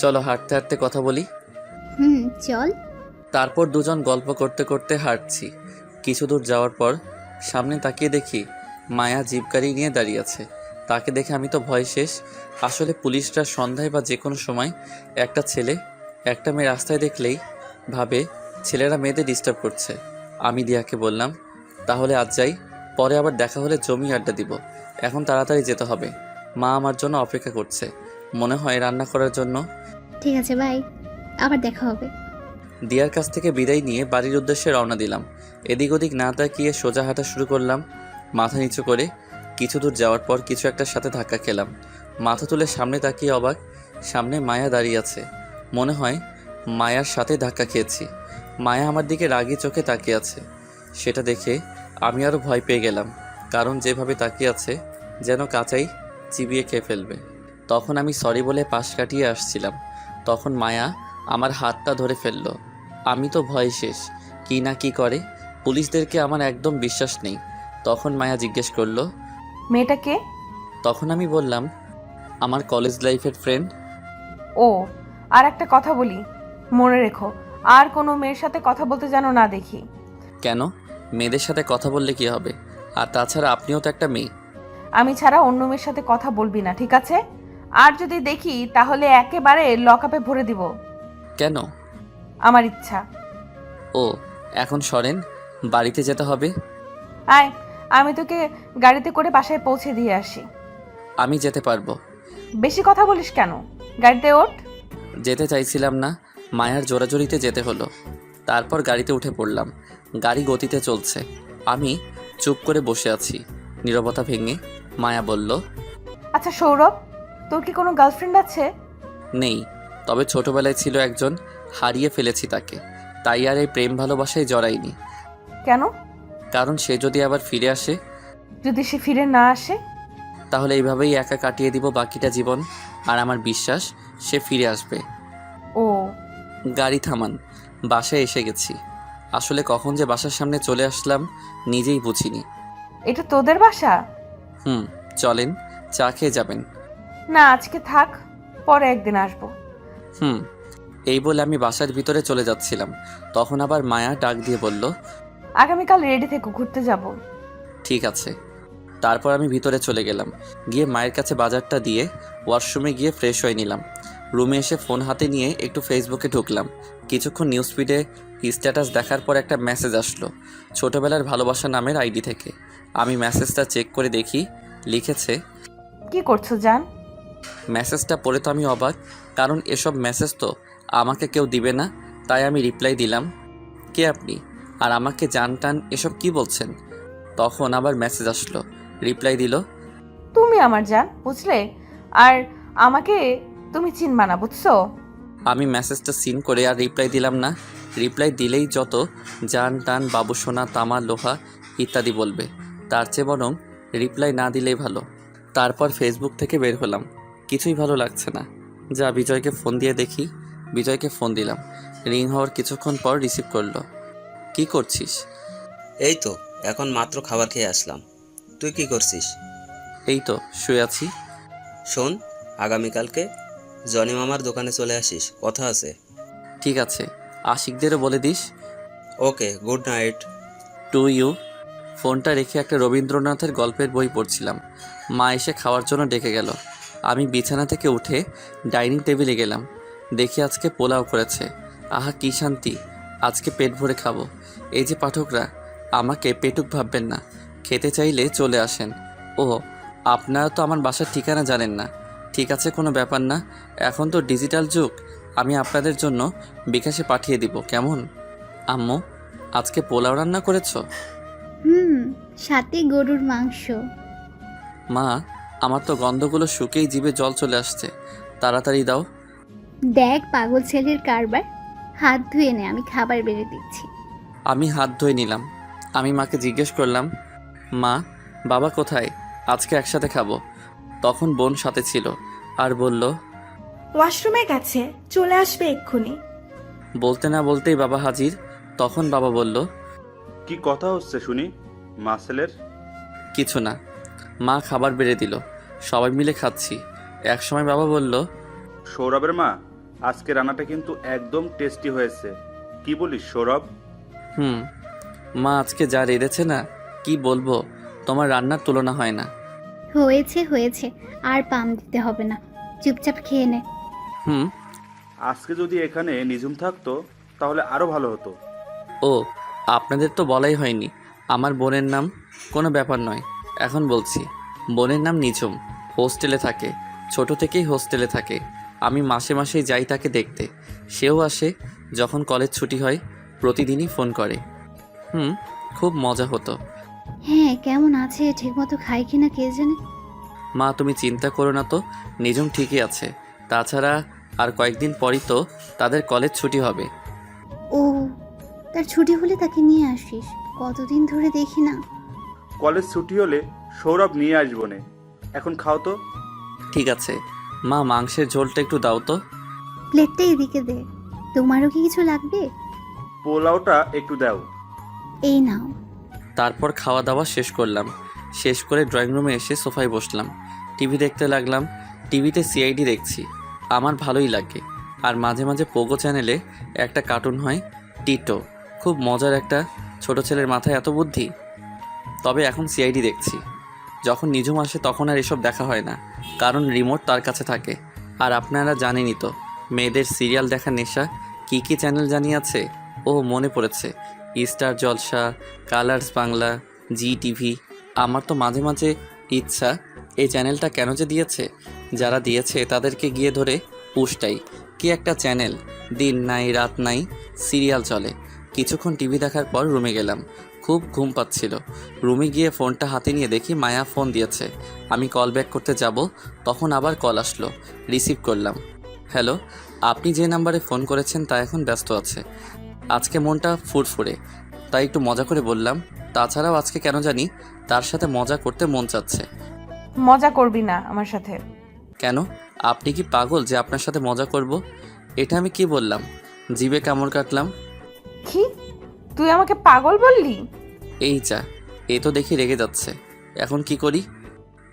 চলো হাঁটতে হাঁটতে কথা বলি। চল। তারপর দুজন গল্প করতে করতে হাঁটছি। কিছু দূর যাওয়ার পর সামনে তাকিয়ে দেখি মায়া জিপ গাড়ি নিয়ে দাঁড়িয়ে আছে। তাকে দেখে আমি তো ভয় শেষ। আসলে পুলিশরা সন্ধ্যায় বা যে কোনো সময় একটা ছেলে একটা মেয়ে রাস্তায় দেখলেই ভাবে ছেলেরা মেয়েদের ডিস্টার্ব করছে। আমি দিয়াকে বললাম, তাহলে আজ যাই, পরে আবার দেখা হলে জমি আড্ডা দিব। এখন তাড়াতাড়ি যেতে হবে, মা আমার জন্য অপেক্ষা করছে, মনে হয় রান্না করার জন্য। ঠিক আছে, বাই, আবার দেখা হবে। দিয়ার কাছ থেকে বিদায় নিয়ে বাড়ির উদ্দেশ্যে রওনা দিলাম। এদিক ওদিক না তাকিয়ে সোজা হাঁটা শুরু করলাম, মাথা নিচু করে। কিছু দূর যাওয়ার পর কিছু একটার সাথে ধাক্কা খেলাম। মাথা তুলে সামনে তাকিয়ে অবাক, সামনে মায়া দাঁড়িয়ে আছে। মনে হয় মায়ার সাথে ধাক্কা খেয়েছি। মায়া আমার দিকে রাগী চোখে তাকিয়ে আছে। সেটা দেখে আমি আরও ভয় পেয়ে গেলাম, কারণ যেভাবে তাকিয়ে আছে যেন কাঁচাই চিবিয়ে খেয়ে ফেলবে। তখন আমি সরি বলে পাশ কাটিয়ে আসছিলাম, তখন মায়া আমার হাতটা ধরে ফেললো। আমি তো ভয় শেষ, কি না কি করে। পুলিশদেরকে আমার একদম বিশ্বাস নেই। তখন মায়া জিজ্ঞেস করলো, মেয়েটা কে? তখন আমি বললাম, আমার কলেজ লাইফের ফ্রেন্ড। ও, আর একটা কথা বলি, মনে রেখো আর কোনো মেয়ের সাথে কথা বলতে যেন না দেখি। কেন? মেয়েদের সাথে কথা বললে কি হবে? আর তাছাড়া আপনিও তো একটা মেয়ে। আমি ছাড়া অন্য মেয়ের সাথে কথা বলবি না, ঠিক আছে? আর যদি দেখি তাহলে একেবারে লকআপে ভরে দিব। কেন? আমার ইচ্ছা। ও, এখন সরেন, বাড়িতে যেতে হবে। আয়, আমি তোকে গাড়িতে করে বাসায় পৌঁছে দিয়ে আসি। আমি যেতে পারবো। বেশি কথা বলিস কেন? গাড়িতে ওঠ। যেতে চাইছিলাম না, মায়ার জোরাজোরিতে যেতে হলো। তারপর গাড়িতে উঠে পড়লাম। গাড়ি গতিতে চলছে, আমি চুপ করে বসে আছি। নীরবতা ভেঙে মায়া বলল, আচ্ছা সৌরভ, তোর কি কোনো গার্লফ্রেন্ড আছে? নেই, তবে ছোটবেলায় ছিল একজন, হারিয়ে ফেলেছি তাকে। তাই আর এই প্রেম ভালোবাসায় জড়াইনি। কেন? কারণ সে যদি আবার ফিরে আসে, যদি সে ফিরে না আসে? তাহলে এইভাবেই একা কাটিয়ে দিব বাকিটা জীবন। আর আমার বিশ্বাস সে ফিরে আসবে। ও, গাড়ি থামান, বাসায় এসে গেছি। আসলে কখন যে বাসার সামনে চলে আসলাম নিজেই বুঝিনি। এটা তোদের বাসা? চলেন, চা খেয়ে যাবেন। না, আজকে থাক, পরে একদিন আসবো। এই বলে আমি বাসার ভিতরে চলে যাচ্ছিলাম, তখন আবার মায়া ডাক দিয়ে বলল, আগামীকাল রেডি থেকে ঘুরতে যাব। ঠিক আছে। তারপর আমি ভিতরে চলে গেলাম, গিয়ে মায়ের কাছে বাজারটা দিয়ে ওয়াশরুমে গিয়ে ফ্রেশ হয়ে নিলাম। রুমে এসে ফোন হাতে নিয়ে একটু ফেসবুকে ঢুকলাম। কিছুক্ষণ নিউজ ফিডে স্ট্যাটাস দেখার পর একটা মেসেজ আসলো ছোটবেলার ভালোবাসা নামের আইডি থেকে। আমি মেসেজটা চেক করে দেখি, লিখেছে। কি করছো জান? মেসেজটা পড়ে তো আমি অবাক, কারণ এসব মেসেজ তো আমাকে কেউ দিবে না। তাই আমি রিপ্লাই দিলাম, কে আপনি, আর আমাকে জান টান এসব কি বলছেন? তখন আবার মেসেজ আসলো, রিপ্লাই দিল, তুমি আমার জান, বুঝলে? আর আমাকে তুমি চিনবা না, বুঝছো? আমি মেসেজটা সিন করে আর রিপ্লাই দিলাম না। রিপ্লাই দিলেই যত জান টান বাবু সোনা তামা লোহা ইত্যাদি বলবে, তার চেয়ে বরং রিপ্লাই না দিলেই ভালো। তারপর ফেসবুক থেকে বের হলাম, কিছুই ভালো লাগছে না। যা বিজয়কে ফোন দিয়ে দেখি। বিজয়কে ফোন দিলাম, রিং হওয়ার কিছুক্ষণ পর রিসিভ করলো। কি করছিস? এই তো এখন মাত্র খাবার খেয়ে আসলাম। তুই কি করছিস? এই তো শুয়ে আছি। শোন, আগামীকালকে জনি মামার দোকানে চলে আসিস, কথা আছে। ঠিক আছে, আশিকদেরও বলে দিস। Okay, good night. To you. ফোনটা রেখে একটা রবীন্দ্রনাথের গল্পের বই পড়ছিলাম। মা এসে খাওয়ার জন্য ডেকে গেল। আমি বিছানা থেকে উঠে ডাইনিং টেবিলে গেলাম, দেখি আজকে পোলাও করেছে। আহা কি শান্তি, আজকে পেট ভরে খাবো। এই যে পাঠকরা, আমাকে পেটুক ভাববেন না, খেতে চাইলে চলে আসেন। ও, আপনারা তো আমার বাসার ঠিকানা জানেন না। ঠিক আছে, কোনো ব্যাপার না, এখন তো ডিজিটাল যুগ, আমি আপনাদের জন্য বিকাশে পাঠিয়ে দিব, কেমন? আম্মু, আজকে পোলাও রান্না করেছো? সাথে গরুর মাংস। মা, আমার তো গন্ধগুলো শুকেই জিভে জল চলে আসছে, তাড়াতাড়ি দাও। দেখ পাগল ছেলের কারবার, হাত ধুয়ে নে, আমি খাবার বেড়ে দিচ্ছি। আমি হাত ধুয়ে নিলাম। আমি মাকে জিজ্ঞেস করলাম, মা, বাবা কোথায়? আজকে একসাথে খাবো। তখন বোন সাথে ছিল আর বলল, ওয়াশরুমে গেছে, চলে আসবে এক্ষুনি। বলতে না বলতেই বাবা হাজির। তখন বাবা বলল, কি কথা হচ্ছে শুনি মাসেলের? কিছু না। মা খাবার বেড়ে দিল, সবাই মিলে খাচ্ছি। একসময় বাবা বলল, সৌরভের মা, আজকে রান্নাটা কিন্তু একদম টেস্টি হয়েছে। কি বলিস সৌরভ? মা আজকে যা রেঁধেছে না, কি বলবো, তোমার রান্নার তুলনা হয় না। হয়েছে হয়েছে, আর পাম দিতে হবে না, চুপচাপ খেয়ে নে। আজকে যদি এখানে নিঝুম থাকতো তাহলে আরো ভালো হতো। ও, আপনাদের তো বলাই হয়নি আমার বোনের নাম। কোনো ব্যাপার নয়, এখন বলছি। বোনের নাম নিঝুম, হোস্টেলে থাকে, ছোট থেকেই হোস্টেলে থাকে। আমি মাসে মাসেই যাই তাকে দেখতে, সেও আসে যখন কলেজ ছুটি হয়। প্রতিদিনই ফোন করে। খুব মজা হতো। হ্যাঁ, কেমন আছে, ঠিকমতো খায় কিনা কে জানে। মা তুমি চিন্তা করো না তো, নিঝুম ঠিকই আছে। তাছাড়া আর কয়েকদিন পরই তো তাদের কলেজ ছুটি হবে। ও, তার ছুটি হলে তাকে নিয়ে আসিস, কতদিন ধরে দেখি না। কলেজ ছুটি হলে সৌরভ নিয়ে আসবো নে, এখন খাও তো। ঠিক আছে মা, মাংসের ঝোলটা একটু দাও তো। প্লেটটা এদিকে দে, তোমারও কি কিছু লাগবে? পোলাওটা একটু দাও। এই নাও। তারপর খাওয়া দাওয়া শেষ করলাম। শেষ করে ড্রয়িং রুমে এসে সোফায় বসলাম, টিভি দেখতে লাগলাম। টিভিতে সিআইডি দেখছি, আমার ভালোই লাগে। আর মাঝে মাঝে পোগো চ্যানেলে একটা কার্টুন হয়, টিটো। খুব মজার একটা ছোট ছেলের মাথায় এত বুদ্ধি। তবে এখন সিআইডি দেখছি। যখন নিঝুম আসে তখন আর এসব দেখা হয় না, কারণ রিমোট তার কাছে থাকে। আর আপনারা জানেনই তো, মেয়েদের সিরিয়াল দেখার নেশা। কী কী চ্যানেল জানি আছে। ও মনে পড়েছে, স্টার জলসা, কালার্স বাংলা, জি টিভি। আমার তো মাঝে মাঝে ইচ্ছা এই চ্যানেলটা কেন যে দিয়েছে, যারা দিয়েছে তাদেরকে গিয়ে ধরে পুষটাই। কি একটা চ্যানেল, দিন নাই রাত নাই, সিরিয়াল চলে। কিছুক্ষণ টিভি দেখার পর রুমে গেলাম, খুব ঘুম পাচ্ছিল। রুমে গিয়ে ফোনটা হাতে নিয়ে দেখি মায়া ফোন দিয়েছে। আমি কল ব্যাক করতে যাব, তখন আবার কল আসলো, রিসিভ করলাম। হ্যালো, আপনি যে নাম্বারে ফোন করেছেন তা এখন ব্যস্ত আছে। আজকে মনটা ফুরফুরে, তাই একটু মজা করে বললাম। তাছাড়াও আজকে কেন জানি তার সাথে মজা করতে মন চাচ্ছে। মজা করবি না আমার সাথে? কেন, আপনি কি পাগল যে আপনার সাথে মজা করব? এটা আমি কি বললাম? জিভে কামড় কাটলাম। কি, তুই আমাকে পাগল বললি? এই যা, এ তো দেখি রেগে যাচ্ছে। এখন কি করি?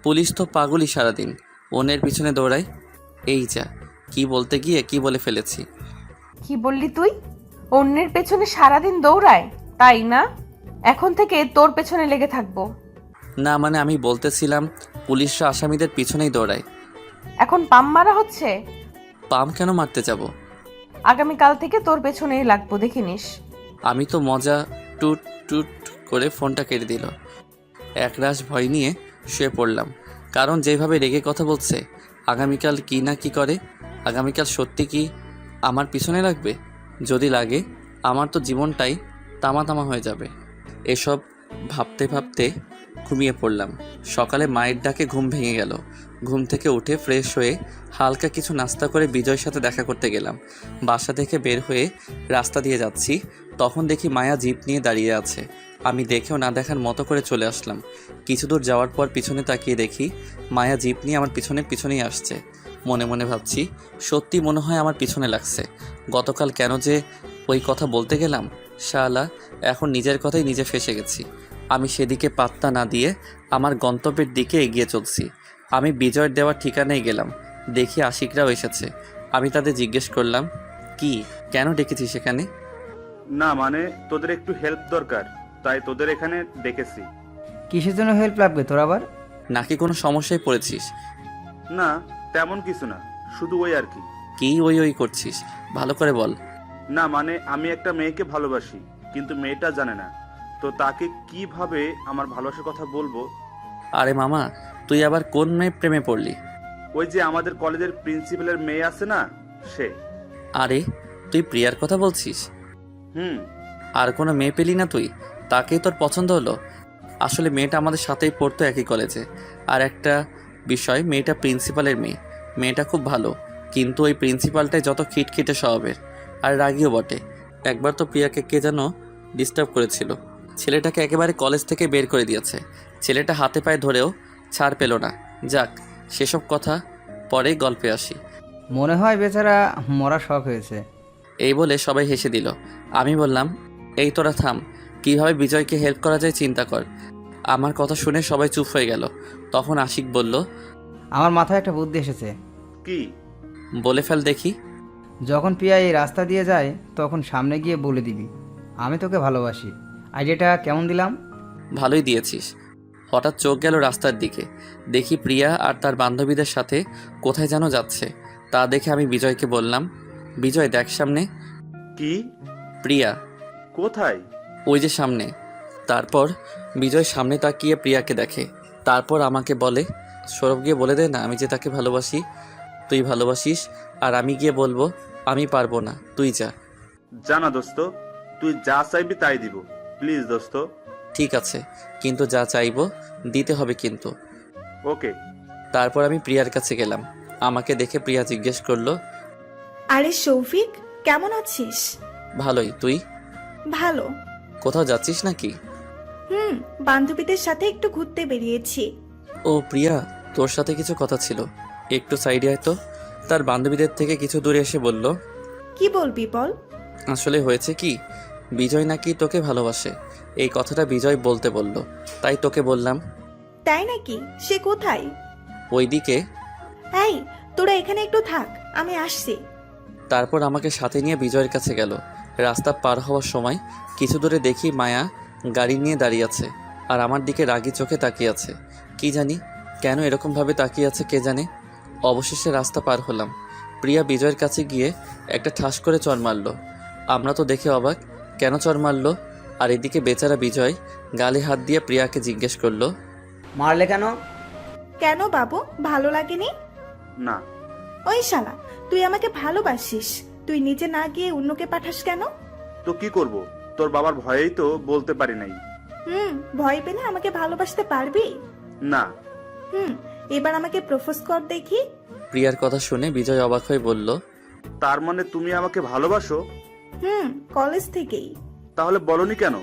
পুলিশ তো পাগলই, সারাদিন অন্যের পিছনে দৌড়ায়। এই যা, কি বলতে গিয়ে কি বলে ফেলেছি। কি বললি তুই? অন্যের পেছনে সারাদিন দৌড়ায়, তাই না? এখন থেকে তোর পেছনে লেগে থাকবো। না মানে আমি বলতেছিলাম পুলিশরা আসামিদের পিছনেই দৌড়ায়। এখন পাম মারা হচ্ছে? পাম কেন মারতে যাব? আগামীকাল থেকে তোর পেছনেই লাগবো, দেখে নিস। আমি তো মজা টুট টুট করে ফোনটা কেটে দিল। একরাশ ভয় নিয়ে শুয়ে পড়লাম, কারণ যেভাবে রেগে কথা বলছে, আগামীকাল কি না কি করে। আগামীকাল সত্যি কি আমার পিছনে লাগবে? যদি লাগে আমার তো জীবনটাই তামা তামা হয়ে যাবে। এসব ভাবতে ভাবতে ঘুমিয়ে পড়লাম। সকালে মায়ের ডাকে ঘুম ভেঙে গেল। ঘুম থেকে উঠে ফ্রেশ হয়ে হালকা কিছু নাস্তা করে বিজয়ের সাথে দেখা করতে গেলাম। বাসা থেকে বের হয়ে রাস্তা দিয়ে যাচ্ছি, তখন দেখি মায়া জিপ নিয়ে দাঁড়িয়ে আছে। আমি দেখেও না দেখার মতো করে চলে আসলাম। কিছু দূর যাওয়ার পর পিছনে তাকিয়ে দেখি মায়া জিপ নিয়ে আমার পিছনেই আসছে। মনে মনে ভাবছি, সত্যি মনে হয় আমার পিছনে লাগছে। গতকাল কেন যে ওই কথা বলতে গেলাম, শালা এখন নিজের কথাই নিজে ফেঁসে গেছি। আমি সেদিকে পাত্তা না দিয়ে আমার গন্তব্যের দিকে এগিয়ে চলছি। আমি বিজয়ের দেওয়ার ঠিকানায় গেলাম, দেখি আশিকরাও এসেছে। আমি তাদের জিজ্ঞেস করলাম, কি কেন ডেকেছি সেখানে? না মানে তোদের একটু হেল্প দরকার, তাই তোদের এখানে ডেকেছি। কিসের জন্য হেল্প লাগবে তোর আবার? নাকি কোনো সমস্যায় পড়েছিস? না তেমন কিছু না, শুধু ওই আর কি। কি ওই ওই করছিস, ভালো করে বল। না মানে আমি একটা মেয়েকে ভালোবাসি, কিন্তু মেয়েটা জানে না, তো তাকে কিভাবে আমার ভালোবাসার কথা বলবো। আরে মামা, তুই আবার কোন মেয়ে প্রেমে পড়লি? ওই যে আমাদের কলেজের প্রিন্সিপালের মেয়ে আছে না, সে। আরে তুই প্রিয়ার কথা বলছিস? হুম। আর কোনো মেয়ে পেলি না তুই? তাকেই তোর পছন্দ হলো? আসলে মেয়েটা আমাদের সাথেই পড়তো একই কলেজে। আর একটা বিষয়, মেয়েটা প্রিন্সিপালের মেয়ে। মেয়েটা খুব ভালো, কিন্তু ওই প্রিন্সিপালটাই যত খিটখিটে স্বভাবের, আর রাগীও বটে। একবার তো প্রিয়াকে কে যেন ডিস্টার্ব করেছিল। ছেলেটাকে একেবারে কলেজ থেকে বের করে দিয়েছে। ছেলেটা হাতে পায়ে ধরেও ছাড় পেল না। যাক, সেসব কথা পরে গল্পে আসি। মনে হয় বেচারা মরা শখ হয়েছে। এই বলে সবাই হেসে দিল। আমি বললাম, এই তোরা থাম, কিভাবে বিজয়কে হেল্প করা যায় চিন্তা কর। আমার কথা শুনে সবাই চুপ হয়ে গেল। তখন আশিক বলল, আমার মাথায় একটা বুদ্ধি এসেছে। কি? বলে ফেল দেখি। যখন প্রিয়া এই রাস্তা দিয়ে যায় তখন সামনে গিয়ে বলে দিবি, আমি তোকে ভালোবাসি। আইডিয়াটা কেমন দিলাম? ভালোই দিয়েছিস। হঠাৎ চোখ গেল রাস্তার দিকে, দেখি প্রিয়া আর তার বান্ধবীদের সাথে কোথায় যেন যাচ্ছে। তা দেখে আমি বিজয়কে বললাম, বিজয় দেখ সামনে। কি? প্রিয়া। কোথায়? ওই যে সামনে। তারপর বিজয় সামনে তাকিয়ে প্রিয়াকে দেখে, তারপর আমাকে বলে, সৌরভ গিয়ে বলে দে না আমি যে তাকে ভালোবাসি। তুই ভালোবাসিস আর আমি গিয়ে বলবো আমি পারবো না, তুই যা। জানা দোস্ত, তুই যা চাইবি তাই দিব, প্লিজ দোস্ত। ঠিক আছে, কিন্তু যা চাইবো দিতে হবে কিন্তু। ওকে। তারপর আমি প্রিয়ার কাছে গেলাম। আমাকে দেখে প্রিয়া জিজ্ঞেস করলো, আরে শৌফিক, কেমন আছিস? ভালোই, তুই? ভালো। কোথাও যাচ্ছিস নাকি? বান্ধবীদের সাথে একটু ঘুরতে বেরিয়েছি। ও প্রিয়া, তোর সাথে কিছু কথা ছিল, একটু সাইডে আয় তো। তার বান্ধবীদের থেকে কিছু দূরে এসে বলল, কি বলবি বল। আসলে হয়েছে কি, বিজয় নাকি তোকে ভালোবাসে। এই কথাটা বিজয় বলতে বলল, তাই তোকে বললাম। তাই নাকি? সে কোথায়? ওইদিকে। এই, তোরা এখানে একটু থাক, আমি আসছি। তারপর আমাকে সাথে নিয়ে বিজয়ের কাছে গেল। রাস্তা পার হওয়ার সময় কিছু দূরে দেখি মায়া গাড়ি নিয়ে দাঁড়িয়ে আছে, আর আমার দিকে রাগি চোখে তাকিয়ে আছে। কি জানি কেন এরকমভাবে তাকিয়ে আছে কে জানে। অবশেষে রাস্তা পার হলাম। প্রিয়া বিজয়ের কাছে গিয়ে একটা ঠাস করে চড় মারল। আমরা তো দেখে অবাক, কেন চড় মারল আর এদিকে বেচারা বিজয় গালে হাত দিয়ে প্রিয়াকে জিজ্ঞেস করলো, মারলে কেন? কেন বাবু, ভালো লাগেনি? না। ওই শালা, তুই আমাকে ভালোবাসিস, তুই নিজে না গিয়ে অন্যকে পাঠাস কেন? তো কি করব, তোর বাবার ভয়েই তো বলতে পারি নাই। ভয় পেলে আমাকে ভালোবাসতে পারবি? না। এবার আমাকে প্রপোজ কর দেখি। প্রিয়ার কথা শুনে বিজয় অবাক হয়ে বলল, তার মানে তুমি আমাকে ভালোবাসো? কলেজ থেকেই। তাহলে বলনি কেন?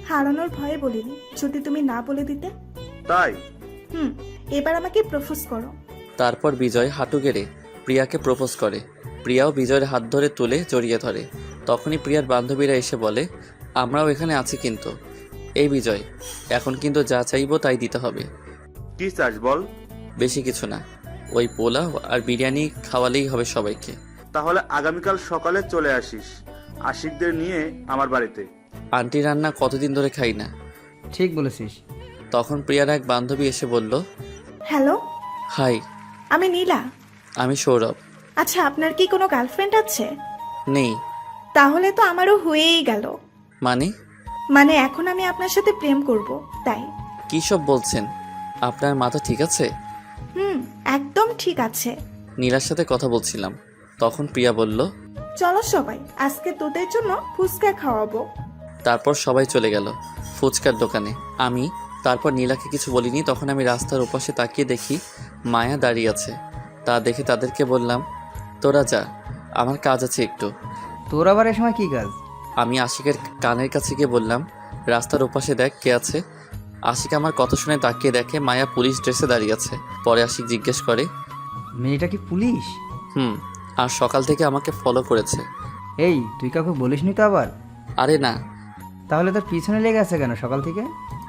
হারানোর ভয়ে বলিনি, যদি তুমি না বলে দিতে। তাই? এবার আমাকে প্রপোজ করো। তারপর বিজয় হাঁটু গেড়ে প্রিয়াকে প্রপোজ করে। প্রিয়াও বিজয়ের হাত ধরে তুলে জড়িয়ে ধরে। তখনই প্রিয়ার বান্ধবীরা এসে বলে, আমরাও এখানে আছি কিন্তু। এই বিজয়, এখন কিন্তু যা চাইবো তাই দিতে হবে। কি চাস বল? বেশি কিছু না, ওই পোলাও আর বিরিয়ানি খাওয়ালেই হবে সবাইকে। তাহলে আগামীকাল সকালে চলে আসিস আশিকদের নিয়ে আমার বাড়িতে। আন্টি রান্না কতদিন ধরে খাই না। ঠিক বলেছিস। তখন প্রিয়ার এক বান্ধবী এসে বলল, হ্যালো, হাই, আমি নীলা। আমি সৌরভ। আচ্ছা, আপনার কি কোনো গার্লফ্রেন্ড আছে? নেই। তাহলে তো আমারও হয়েই গেল। মানে এখন আমি আপনার সাথে প্রেম করব, তাই। কী সব বলছেন? আপনার মাথা ঠিক আছে? একদম ঠিক আছে। নীলার সাথে কথা বলছিলাম। তখন প্রিয়া বলল, চলো সবাই, আজকে তোদের জন্য ফুচকা খাওয়াবো। তারপর সবাই চলে গেল ফুচকার দোকানে। তারপর নীলাকে কিছু বলিনি। তখন আমি রাস্তার ওপাশে তাকিয়ে দেখি মায়া দাঁড়িয়ে আছে। তা দেখে তাদেরকে বললাম, তোরা যা, আমার কাজ আছে একটু। তোর আবার এ সময় কি কাজ? আমি আশিকের কানের কাছে গিয়ে বললাম, রাস্তার ওপাশে দেখ কে আছে। আশিক আমার কথা শুনে তাকিয়ে দেখে মায়া পুলিশ ড্রেসে দাঁড়িয়ে আছে। পরে আশিক জিজ্ঞেস করে, মেয়েটা কি পুলিশ? আর সকাল থেকে আমাকে ফলো করেছে। এই, তুই কাউকে বলিসনি তো আবার? আরে না। তাহলে তোর পিছনে লেগে আছে কেন সকাল থেকে?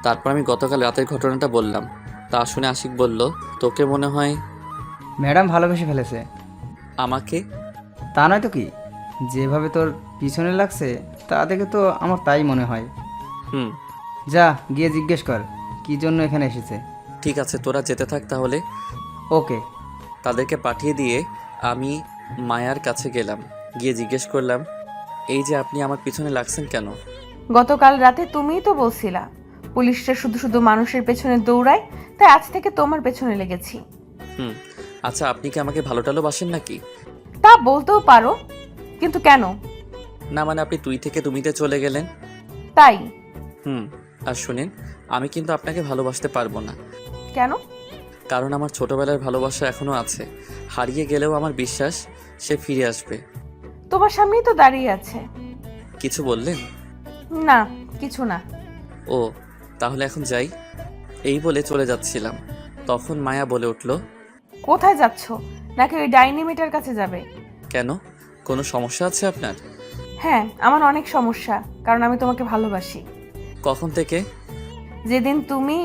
তারপর আমি গতকাল রাতের ঘটনাটা বললাম। তা শুনে আশিক বলল, তোকে মনে হয় ম্যাডাম ভালোবেসে ফেলেছে। আমাকে? তা নয় তো কি, যেভাবে তোর পিছনে লাগছে তা দেখে তো আমার তাই মনে হয়। যা গিয়ে জিজ্ঞেস কর কি জন্য এখানে এসেছে। ঠিক আছে, তোরা যেতে থাক তাহলে। ওকে। তাদেরকে পাঠিয়ে দিয়ে আমি মায়ার কাছে গেলাম। গিয়ে জিজ্ঞেস করলাম, এই যে আপনি আমার পিছনে লাগছেন কেন? গতকাল রাতে তুমিই তো বলছিলা পুলিশরা শুধু শুধু মানুষের পেছনে দৌড়ায়, তাই আজ থেকে তোমার পেছনে লেগেছি। আচ্ছা, আপনি কি আমাকে ভালো টালোবাসেন নাকি? তা বলতেও পারো, কিন্তু কেন? না মানে আপনি তুই থেকে তুমিতে চলে গেলেন তাই। আর শুনেন, আমি কিন্তু আপনাকে ভালোবাসতে পারবো না। কেন? কারণ আমার ছোটবেলার ভালোবাসা এখনো আছে। হারিয়ে গেলেও আমার বিশ্বাস সে ফিরে আসবে। তোমার সামনেই তো দাঁড়িয়ে আছে। কিছু বললেন? না, কিছু না। ও, তাহলে এখন যাই। এই বলে চলে যাচ্ছিলাম। তখন মায়া বলে উঠল, কোথায় যাচ্ছ? নাকি ওই ডাইনি মেটার কাছে যাবে? কেন, কোনো সমস্যা আছে আপনার? হ্যাঁ, আমার অনেক সমস্যা, কারণ আমি তোমাকে ভালোবাসি। কখন থেকে? যেদিন তুমি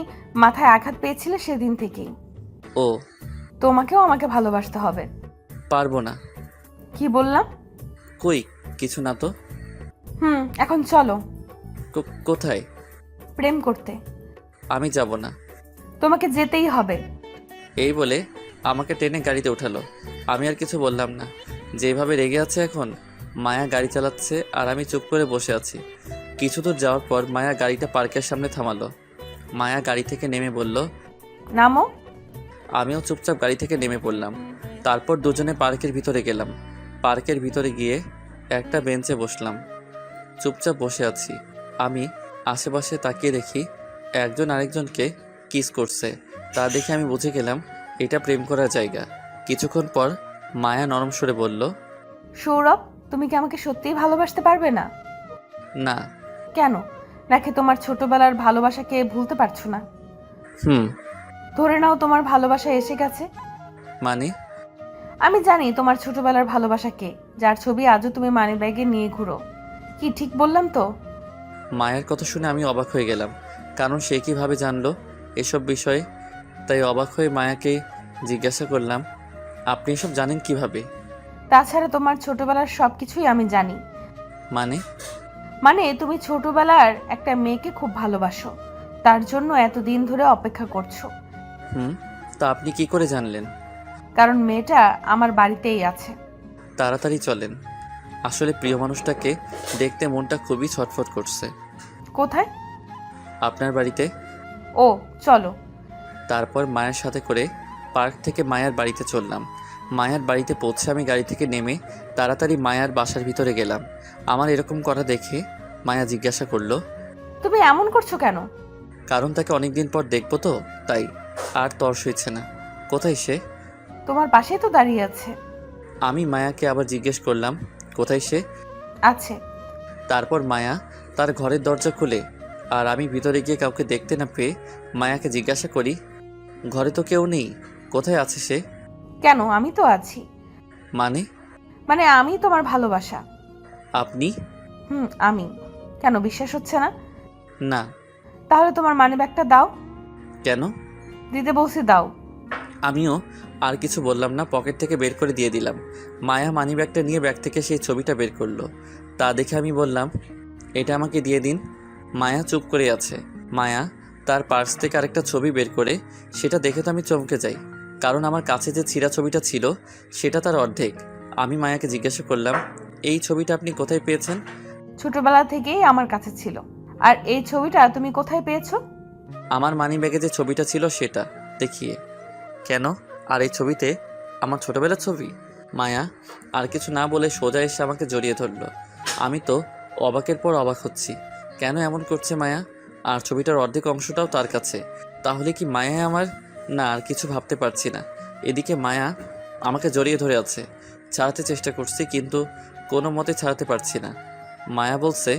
মাথায় আঘাত পেয়েছিলে সেদিন থেকেই। ও, তোমাকেও আমাকে ভালোবাসতে হবে। পারবো না। কি বললাম? কই কিছু না তো। এখন চলো। কোথায়? প্রেম করতে। আমি যাব না। তোমাকে যেতেই হবে। এই বলে আমাকে টেনে গাড়িতে উঠালো। আমি আর কিছু বললাম না। যেভাবে রেগে আছে এখন। মায়া গাড়ি চালাচ্ছে আর আমি চুপ করে বসে আছি। কিছু দূর যাওয়ার পর মায়া গাড়িটা পার্কের সামনে থামালো। মায়া গাড়ি থেকে নেমে বলল, নামো। আমিও চুপচাপ গাড়ি থেকে নেমে পড়লাম। তারপর দুজনে পার্কের ভিতরে গেলাম। পার্কের ভিতরে গিয়ে একটা বেঞ্চে বসলাম। চুপচাপ বসে আছি। আমি আশেপাশে তাকিয়ে দেখি একজন আরেকজনকে কিস করছে। তা দেখে আমি বুঝে গেলাম এটা প্রেম করার জায়গা। কিছুক্ষণ পর মায়া নরম সুরে বলল, সৌরভ, তুমি কি আমাকে সত্যিই ভালোবাসতে পারবে না? না। কেন? নাকি তোমার ছোটবেলার ভালোবাসাকে ভুলতে পারছো না? ধরে নাও তোমার ভালোবাসা এসে গেছে। মানে? আমি জানি তোমার ছোটবেলার ভালোবাসা কে, যার ছবি আজও তুমি মানি ব্যাগে নিয়ে ঘুরো। কি ঠিক বললাম তো? মায়ের কথা শুনে আমি অবাক হয়ে গেলাম, কারণ সে কিভাবে জানলো এসব বিষয়ে। তাই অবাক হয়ে মায়াকে জিজ্ঞাসা করলাম, আপনি এসব জানেন কিভাবে? তাছাড়া তোমার ছোটবেলার সবকিছুই আমি জানি। মানে তুমি ছোটবেলার একটা মেয়েকে খুব ভালোবাসো, তার জন্য এতদিন ধরে অপেক্ষা করছো। তা আপনি কি করে জানলেন? কারণ মেয়েটা আমার বাড়িতেই আছে। তাড়াতাড়ি চলেন, আসলে প্রিয় মানুষটাকে দেখতে মনটা খুবই ছটফট করছে। কোথায়? আপনার বাড়িতে। ও চলো। তারপর মায়ের সাথে করে পার্ক থেকে মায়ার বাড়িতে চললাম। মায়ার বাড়িতে পৌঁছে আমি গাড়ি থেকে নেমে তাড়াতাড়ি মায়ার বাসার ভিতরে গেলাম। আমার এরকম করা দেখে মায়া জিজ্ঞাসা করলো, তুমি এমন করছো কেন? কারণ তাকে অনেকদিন পর দেখবো তো তাই। আর তর সইছে না। কোথায় সে? তোমার পাশেই তো দাঁড়িয়ে আছে। আমি মায়াকে আবার জিজ্ঞেস করলাম, কোথায় সে? আছে। তারপর মায়া তার ঘরের দরজা খুলে, আর আমি ভিতরে গিয়ে কাউকে দেখতে না পেয়ে মায়াকে জিজ্ঞাসা করি, ঘরে তো কেউ নেই, কোথায় আছে সে? কেন, আমি তো আছি। মানে আমি তোমার ভালোবাসা। আপনি? আমি। কেন বিশ্বাস হচ্ছে না? না। তাহলে তোমার মানিব্যাগটা দাও। কেন? দিতে বলছি, দাও। আমিও আর কিছু বললাম না, পকেট থেকে বের করে দিয়ে দিলাম। মায়া মানিব্যাগটা নিয়ে ব্যাগ থেকে সেই ছবিটা বের করলো। তা দেখে আমি বললাম, এটা আমাকে দিয়ে দিন। মায়া চুপ করে আছে। মায়া তার পার্স থেকে আরেকটা ছবি বের করে, সেটা দেখে তো আমি চমকে যাই, কারণ আমার কাছে যে ছিঁড়া ছবিটা ছিল সেটা তার অর্ধেক। আমি মায়াকে জিজ্ঞাসা করলাম, এই ছবিটা আপনি কোথায় পেয়েছেন? ছোটবেলা থেকেই আমার কাছে ছিল। আর এই ছবিটা তুমি কোথায় পেয়েছো? আমার মানিব্যাগে যে ছবিটা ছিল সেটা দেখিয়ে। কেন? আর এই ছবিতে আমার ছোটবেলার ছবি? মায়া আর কিছু না বলে সোজা এসে আমাকে জড়িয়ে ধরলো। আমি তো অবাকের পর অবাক হচ্ছি, কেন এমন করছে মায়া? আর ছবিটার অর্ধেক অংশটাও তার কাছে। তাহলে কি মায়া আমার? না, আর কিছু ভাবতে পারছি না। এদিকে মায়া আমাকে জড়িয়ে ধরে আছে। ছাড়াতে চেষ্টা করছি, কিন্তু কোনো মতে ছাড়াতে পারছি না। মায়া বলছে,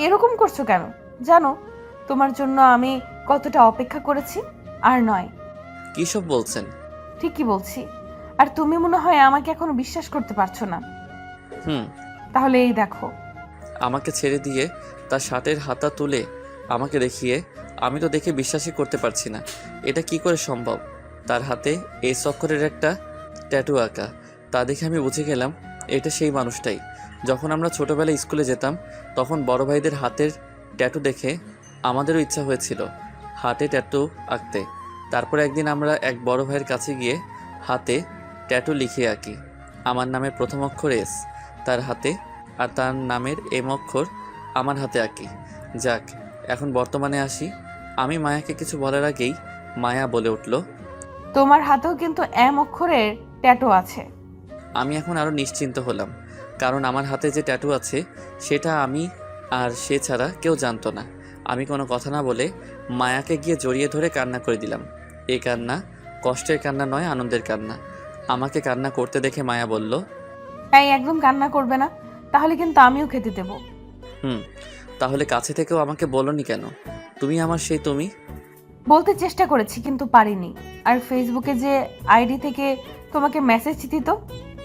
এরকম করছো কেন? জানো তোমার জন্য আমি কতটা অপেক্ষা করেছি? আর নয়। কী সব বলছেন? ঠিকই বলছি। আর তুমি মনে হয় আমাকে এখনো বিশ্বাস করতে পারছো না। হুম। তাহলে এই দেখো। আমাকে ছেড়ে দিয়ে তার শার্টের হাতা তুলে আমাকে দেখিয়ে, আমি তো দেখে বিশ্বাসই করতে পারছি না। এটা কি করে সম্ভব? তার হাতে এই অক্ষরের একটা ট্যাটু আঁকা। তা দেখে আমি বুঝে গেলাম এটা সেই মানুষটাই। যখন আমরা ছোটোবেলায় স্কুলে যেতাম তখন বড় ভাইদের হাতের ট্যাটু দেখে আমাদেরও ইচ্ছা হয়েছিল হাতে ট্যাটু আঁকতে। তারপর একদিন আমরা এক বড় ভাইয়ের কাছে গিয়ে হাতে ট্যাটু লিখে আঁকি। আমার নামের প্রথম অক্ষর এস তার হাতে, আর তার নামের এম অক্ষর আমার হাতে আঁকি। যাক, এখন বর্তমানে আসি। আমি মায়াকে কিছু বলার আগেই মায়া বলে উঠল, তোমার হাতেও কিন্তু এম অক্ষরের ট্যাটু আছে। আমি এখন আরও নিশ্চিন্ত হলাম, কারণ আমার হাতে যে ট্যাটু আছে সেটা আমি আর সে ছাড়া কেউ জানতো না। আমি কোনো কথা না বলে মায়াকে গিয়ে জড়িয়ে ধরে কান্না করে দিলাম। এই কান্না কষ্টের কান্না নয়, আনন্দের কান্না। আমাকে কান্না করতে দেখে মায়া বলল, এই একদম কান্না করবে না, তাহলে কিন্তু আমিও খেতে দেবো। তাহলে কাছে থেকেও আমাকে বলোনি কেন? তুমি আমার সেই তুমি। বলতে চেষ্টা করেছি কিন্তু পারিনি। আর ফেসবুকে যে আইডি থেকে তোমাকে মেসেজ দিত,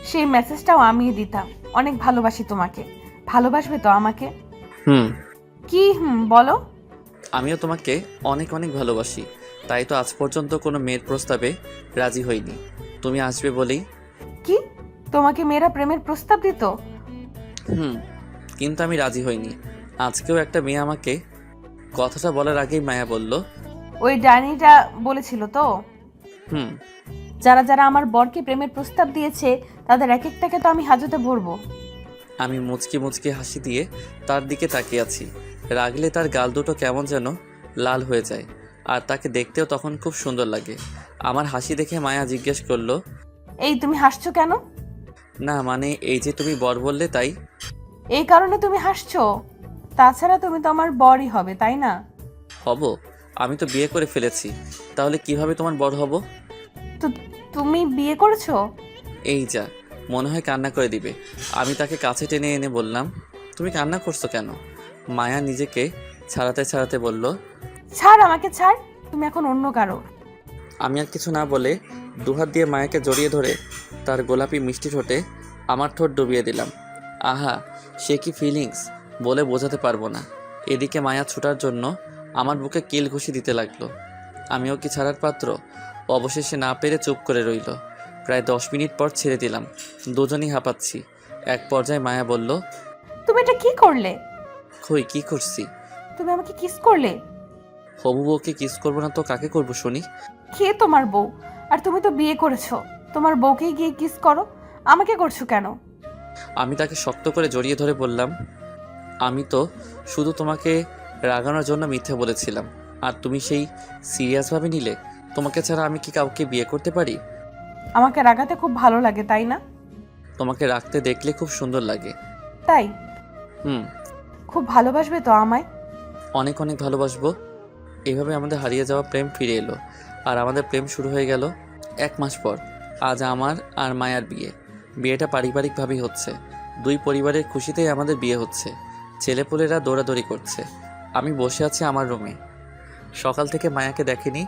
সেই মেসেজটাও আমিই দিতাম। অনেক ভালোবাসি তোমাকে। ভালোবাসবে তো আমাকে? কি বলো? আমিও তোমাকে অনেক অনেক ভালোবাসি, তাই তো আজ পর্যন্ত কোনো মেয়ের প্রস্তাবে রাজি হইনি। তুমি আসবে বলেই। কি? তোমাকে মেয়েরা প্রেমের প্রস্তাব দিত? কিন্তু আমি রাজি হইনি। আজকেও একটা মেয়ে আমাকে কথাটা বলার আগেই মায়া বলল, ওই ডাইনিটা বলেছিল তো? হুম। যারা যারা আমার বরকে প্রেমের প্রস্তাব দিয়েছে তাদের এক একটাকে তো আমি হাজতে ভরবো। আমি মুচকি মুচকি হাসি দিয়ে তার দিকে তাকিয়ে আছি। রাগলে তার গাল দুটো কেমন যেন লাল হয়ে যায়, আর তাকে দেখতেও তখন খুব সুন্দর লাগে। আমার হাসি দেখে মায়া জিজ্ঞেস করলো, এই তুমি হাসছো কেন? না মানে এই যে তুমি বর বললে তাই। এই কারণে তুমি হাসছো? তাছাড়া তুমি তো আমার বরই হবে, তাই না? হব? আমি তো বিয়ে করে ফেলেছি, তাহলে কিভাবে তোমার বর হব? তো তুমি বিয়ে করেছো? এই যা, মনে হয় কান্না করে দিবে। আমি তাকে কাছে টেনে এনে বললাম, তুমি কান্না করছো কেন? মায়া নিজেকে ছাড়াতে ছাড়াতে বলল, ছাড় আমাকে, ছাড়। তুমি এখন অন্য কারো। আমি আর কিছু না বলে দুহাত দিয়ে মায়াকে জড়িয়ে ধরে তার গোলাপি মিষ্টি ঠোঁটে আমার ঠোঁট ডুবিয়ে দিলাম। আহা, সে কি ফিলিংস বলে বোঝাতে পারবো না। এদিকে মায়া ছুটার জন্য আমার বুকে কিল ঘুষি দিতে লাগলো। আমিও কি ছাড়ার পাত্র? অবশেষে না পেরে চুপ করে রইল। প্রায় 10 মিনিট পর ছেড়ে দিলাম। দুজনই হাঁপাচ্ছি। এক পর্যায়ে মায়া বলল, তুমি এটা কি করলে? কই কি করছি? তুমি আমাকে কিস করলে। হবু বউকে কিস করবো না তো কাকে করবো শুনি? কে তোমার বউ? আর তুমি তো বিয়ে করেছো, তোমার বউকেই গিয়ে কিস করো। আমাকে করছো কেন? আমি তাকে শক্ত করে জড়িয়ে ধরে বললাম, আমি তো শুধু তোমাকে রাগানোর জন্য মিথ্যে বলেছিলাম। আর তুমি সেই সিরিয়াসভাবে নিলে? তোমাকে ছাড়া আমি কি কাউকে বিয়ে করতে পারি? আমাকে রাগাতে খুব ভালো লাগে, তাই না? তোমাকে রাখতে দেখলে খুব সুন্দর লাগে। তাই? হুম, খুব ভালোবাসবে তো আমায়? অনেক অনেক ভালোবাসবো। এভাবে আমাদের হারিয়ে যাওয়া প্রেম ফিরে এলো, আর আমাদের প্রেম শুরু হয়ে গেল 1 মাস পর। আজ আমার আর মায়ার বিয়ে। বিয়েটা পারিবারিকভাবেই হচ্ছে। দুই পরিবারের খুশিতেই আমাদের বিয়ে হচ্ছে। ছেলেপুলেরা দৌড়াদৌড়ি করছে। আমি বসে আছি আমার রুমে। সকাল থেকে মায়াকে দেখিনি,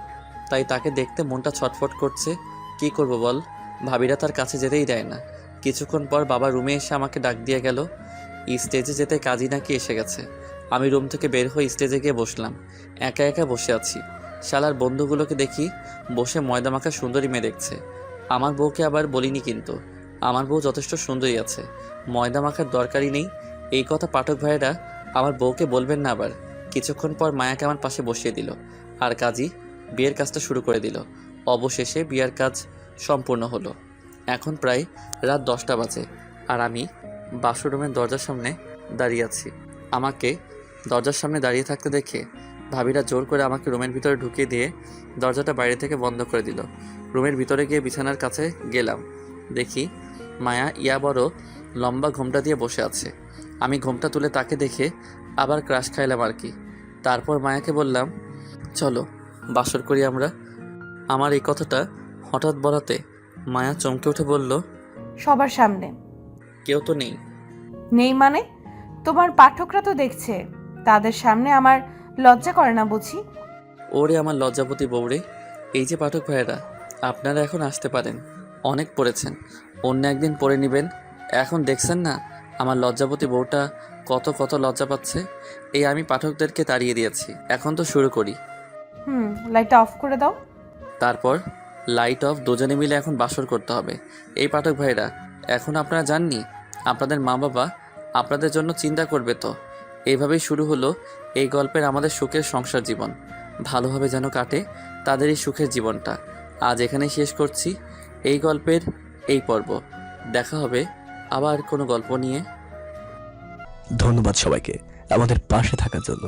তাই তাকে দেখতে মনটা ছটফট করছে। কি করব বল, ভাবিরা তার কাছে যেতেই দেয় না। কিছুক্ষণ পর বাবা রুমে এসে আমাকে ডাক দিয়ে গেল। স্টেজে যেতে কাজী নাকি এসে গেছে। আমি রুম থেকে বের হয়ে স্টেজে গিয়ে বসলাম। একা একা বসে আছি। শালার বন্ধুগুলোকে দেখি বসে ময়দা মাখা সুন্দরী মেয়ে দেখছে। আমার বউকে আবার বলিনি, কিন্তু আমার বউ যথেষ্ট সুন্দরী আছে, ময়দা মাখার দরকারই নেই। এই কথা পাঠক ভাইয়েরা আমার বউকে বলবেন না আবার। কিছুক্ষণ পর মায়াকে আমার পাশে বসিয়ে দিল, আর কাজী বিয়ের কাজটা শুরু করে দিল। অবশেষে বিয়ের কাজ সম্পূর্ণ হলো। এখন প্রায় রাত 10টা বাজে, আর আমি বাথরুমের দরজার সামনে দাঁড়িয়ে আছি। আমাকে দরজার সামনে দাঁড়িয়ে থাকতে দেখে ভাবিরা জোর করে আমাকে রুমের ভিতরে ঢুকিয়ে দিয়ে দরজাটা বাইরে থেকে বন্ধ করে দিল। রুমের ভিতরে গিয়ে বিছানার কাছে গেলাম। দেখি মায়া ইয়া বড় লম্বা ঘোমটা দিয়ে বসে আছে। আমি ঘোমটা তুলে তাকে দেখে আবার ক্রাশ খাইলাম আর কি। তারপর মায়াকে বললাম, চলো বাসর করি আমরা। আমার এই কথাটা হঠাৎ বলাতে মায়া চমকে উঠে বলল, সবার সামনে? কেউ তো নেই। নেই মানে? তোমার পাঠকরা তো দেখছে, তাদের সামনে আমার লজ্জা করে না বুঝি? ওরে আমার লজ্জাপতি বউরে। এই যে পাঠক ভাইয়েরা, আপনারা এখন আসতে পারেন। অনেক পড়েছেন, অন্য একদিন পড়ে নেবেন। এখন দেখছেন না আমার লজ্জাপতি বউটা কত কত লজ্জা পাচ্ছে। এই আমি পাঠকদেরকে তাড়িয়ে দিয়েছি। এখন তো শুরু করি। লাইটটা অফ করে দাও। তারপর লাইট অফ, দুজনে মিলে এখন বাসর করতে হবে। এই পাঠক ভাইরা, এখন আপনারা জাননি আপনাদের মা বাবা আপনাদের জন্য চিন্তা করবে তো। এইভাবেই শুরু হলো এই গল্পের আমাদের সুখের সংসার জীবন। ভালোভাবে যেন কাটে তাদের এই সুখের জীবনটা। আজ এখানেই শেষ করছি এই গল্পের এই পর্ব। দেখা হবে আবার কোনো গল্প নিয়ে। ধন্যবাদ সবাইকে আমাদের পাশে থাকার জন্য।